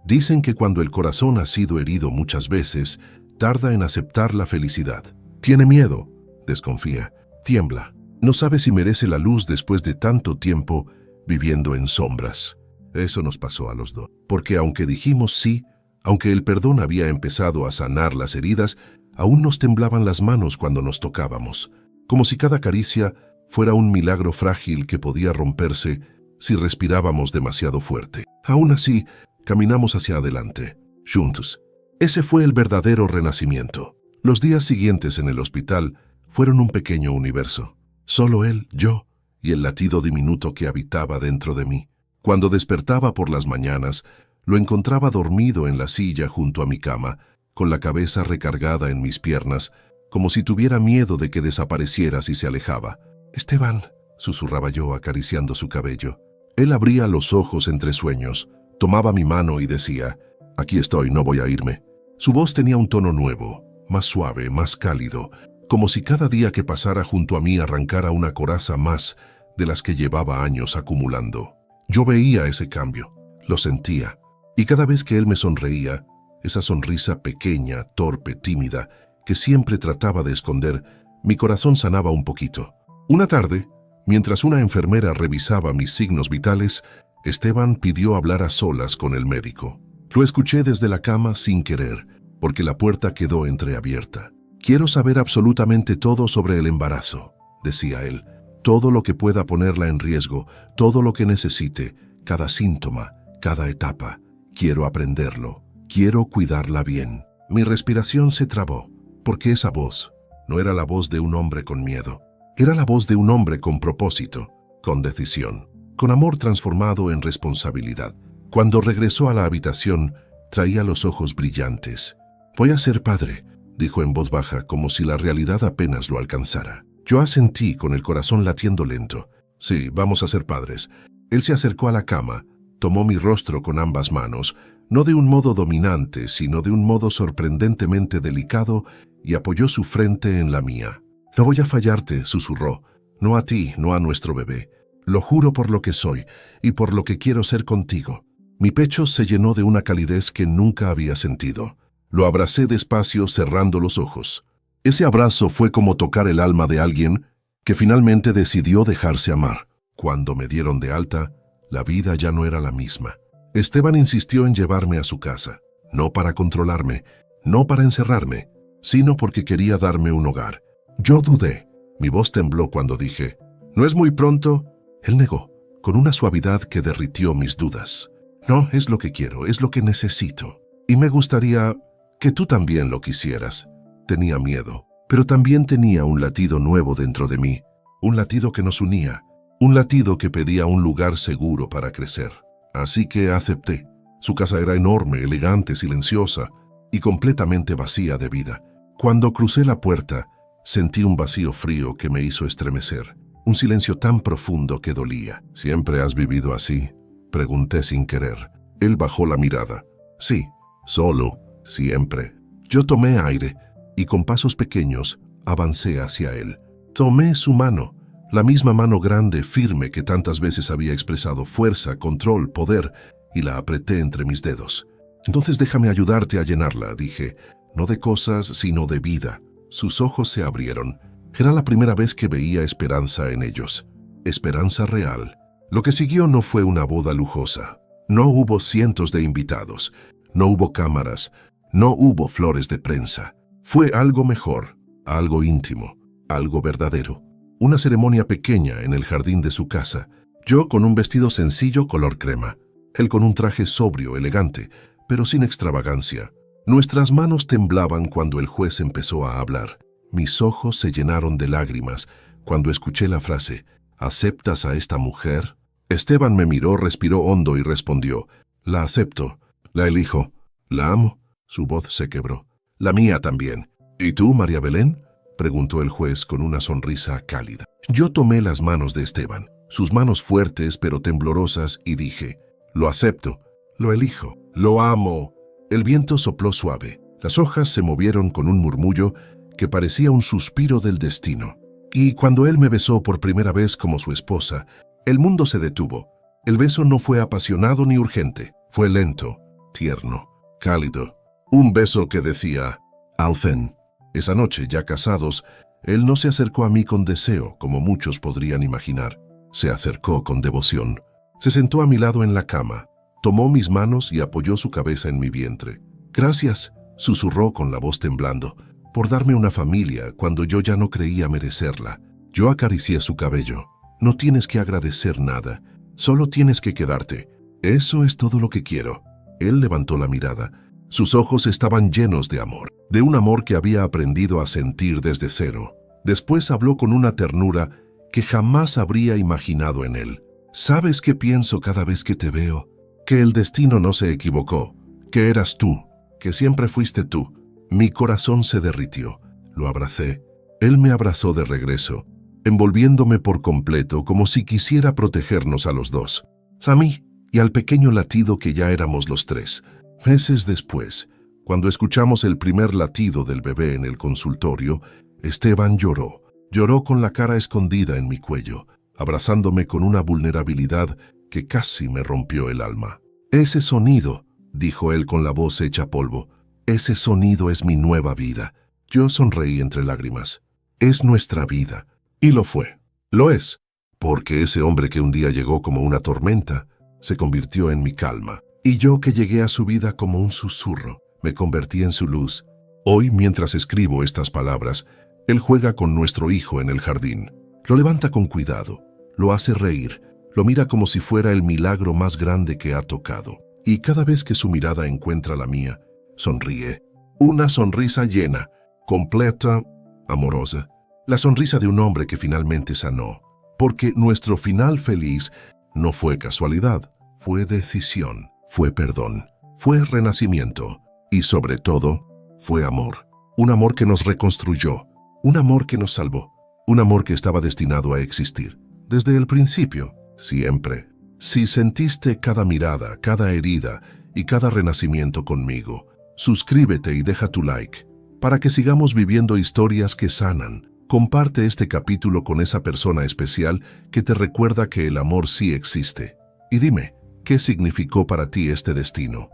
dicen que cuando el corazón ha sido herido muchas veces, tarda en aceptar la felicidad. Tiene miedo, desconfía, tiembla. No sabe si merece la luz después de tanto tiempo viviendo en sombras. Eso nos pasó a los dos. Porque aunque dijimos sí, aunque el perdón había empezado a sanar las heridas, aún nos temblaban las manos cuando nos tocábamos, como si cada caricia fuera un milagro frágil que podía romperse si respirábamos demasiado fuerte. Aún así, caminamos hacia adelante, juntos. Ese fue el verdadero renacimiento. Los días siguientes en el hospital fueron un pequeño universo. Solo él, yo y el latido diminuto que habitaba dentro de mí. Cuando despertaba por las mañanas, lo encontraba dormido en la silla junto a mi cama, con la cabeza recargada en mis piernas, como si tuviera miedo de que desapareciera si se alejaba. «Esteban», susurraba yo acariciando su cabello. Él abría los ojos entre sueños, tomaba mi mano y decía, «Aquí estoy, no voy a irme». Su voz tenía un tono nuevo, más suave, más cálido, como si cada día que pasara junto a mí arrancara una coraza más de las que llevaba años acumulando. Yo veía ese cambio, lo sentía, y cada vez que él me sonreía, esa sonrisa pequeña, torpe, tímida, que siempre trataba de esconder, mi corazón sanaba un poquito. Una tarde, mientras una enfermera revisaba mis signos vitales, Esteban pidió hablar a solas con el médico. Lo escuché desde la cama sin querer, porque la puerta quedó entreabierta. «Quiero saber absolutamente todo sobre el embarazo», decía él. «Todo lo que pueda ponerla en riesgo, todo lo que necesite, cada síntoma, cada etapa. Quiero aprenderlo. Quiero cuidarla bien». Mi respiración se trabó, porque esa voz no era la voz de un hombre con miedo. Era la voz de un hombre con propósito, con decisión, con amor transformado en responsabilidad. Cuando regresó a la habitación, traía los ojos brillantes. «Voy a ser padre», dijo en voz baja, como si la realidad apenas lo alcanzara. Yo asentí con el corazón latiendo lento. «Sí, vamos a ser padres». Él se acercó a la cama, tomó mi rostro con ambas manos, no de un modo dominante, sino de un modo sorprendentemente delicado, y apoyó su frente en la mía. «No voy a fallarte», susurró. «No a ti, no a nuestro bebé. Lo juro por lo que soy y por lo que quiero ser contigo». Mi pecho se llenó de una calidez que nunca había sentido. Lo abracé despacio, cerrando los ojos. Ese abrazo fue como tocar el alma de alguien que finalmente decidió dejarse amar. Cuando me dieron de alta, la vida ya no era la misma. Esteban insistió en llevarme a su casa, no para controlarme, no para encerrarme, sino porque quería darme un hogar. Yo dudé. Mi voz tembló cuando dije, «¿No es muy pronto?» Él negó, con una suavidad que derritió mis dudas. «No, es lo que quiero, es lo que necesito. Y me gustaría que tú también lo quisieras». Tenía miedo, pero también tenía un latido nuevo dentro de mí, un latido que nos unía, un latido que pedía un lugar seguro para crecer. Así que acepté. Su casa era enorme, elegante, silenciosa y completamente vacía de vida. Cuando crucé la puerta, sentí un vacío frío que me hizo estremecer, un silencio tan profundo que dolía. «¿Siempre has vivido así?», pregunté sin querer. Él bajó la mirada. «Sí, solo, siempre». Yo tomé aire y con pasos pequeños avancé hacia él. Tomé su mano, la misma mano grande, firme que tantas veces había expresado fuerza, control, poder, y la apreté entre mis dedos. «Entonces déjame ayudarte a llenarla», dije, «no de cosas, sino de vida». Sus ojos se abrieron. Era la primera vez que veía esperanza en ellos. esperanza real. Lo que siguió no fue una boda lujosa. No hubo cientos de invitados, no hubo cámaras, no hubo flores de prensa. Fue algo mejor, algo íntimo, algo verdadero. Una ceremonia pequeña en el jardín de su casa. Yo con un vestido sencillo color crema. Él con un traje sobrio, elegante, pero sin extravagancia. Nuestras manos temblaban cuando el juez empezó a hablar. Mis ojos se llenaron de lágrimas cuando escuché la frase, ¿aceptas a esta mujer? Esteban me miró, respiró hondo y respondió, la acepto, la elijo, la amo. Su voz se quebró. La mía también. ¿Y tú, María Belén?, preguntó el juez con una sonrisa cálida. Yo tomé las manos de Esteban, sus manos fuertes pero temblorosas, y dije, lo acepto, lo elijo, lo amo. El viento sopló suave. Las hojas se movieron con un murmullo que parecía un suspiro del destino. Y cuando él me besó por primera vez como su esposa, el mundo se detuvo. El beso no fue apasionado ni urgente. Fue lento, tierno, cálido. Un beso que decía, Alfen. Esa noche, ya casados, él no se acercó a mí con deseo, como muchos podrían imaginar. Se acercó con devoción. Se sentó a mi lado en la cama, tomó mis manos y apoyó su cabeza en mi vientre. Gracias, susurró con la voz temblando, por darme una familia cuando yo ya no creía merecerla. Yo acaricié su cabello. No tienes que agradecer nada, solo tienes que quedarte. Eso es todo lo que quiero. Él levantó la mirada. Sus ojos estaban llenos de amor, de un amor que había aprendido a sentir desde cero. Después habló con una ternura que jamás habría imaginado en él. ¿Sabes qué pienso cada vez que te veo? Que el destino no se equivocó, que eras tú, que siempre fuiste tú. Mi corazón se derritió. Lo abracé. Él me abrazó de regreso, envolviéndome por completo como si quisiera protegernos a los dos, a mí y al pequeño latido que ya éramos los tres. Meses después, cuando escuchamos el primer latido del bebé en el consultorio, Esteban lloró. Lloró con la cara escondida en mi cuello, abrazándome con una vulnerabilidad que casi me rompió el alma. Ese sonido, dijo él con la voz hecha polvo, ese sonido es mi nueva vida. Yo sonreí entre lágrimas. Es nuestra vida. Y lo fue. Lo es. Porque ese hombre que un día llegó como una tormenta, se convirtió en mi calma. Y yo que llegué a su vida como un susurro, me convertí en su luz. Hoy, mientras escribo estas palabras, él juega con nuestro hijo en el jardín. Lo levanta con cuidado, lo hace reír, lo mira como si fuera el milagro más grande que ha tocado. Y cada vez que su mirada encuentra la mía, sonríe. Una sonrisa llena, completa, amorosa. La sonrisa de un hombre que finalmente sanó. Porque nuestro final feliz no fue casualidad, fue decisión. Fue perdón, fue renacimiento y sobre todo, fue amor. Un amor que nos reconstruyó, un amor que nos salvó, un amor que estaba destinado a existir. Desde el principio, siempre. Si sentiste cada mirada, cada herida y cada renacimiento conmigo, suscríbete y deja tu like para que sigamos viviendo historias que sanan. Comparte este capítulo con esa persona especial que te recuerda que el amor sí existe. Y dime, ¿qué significó para ti este destino?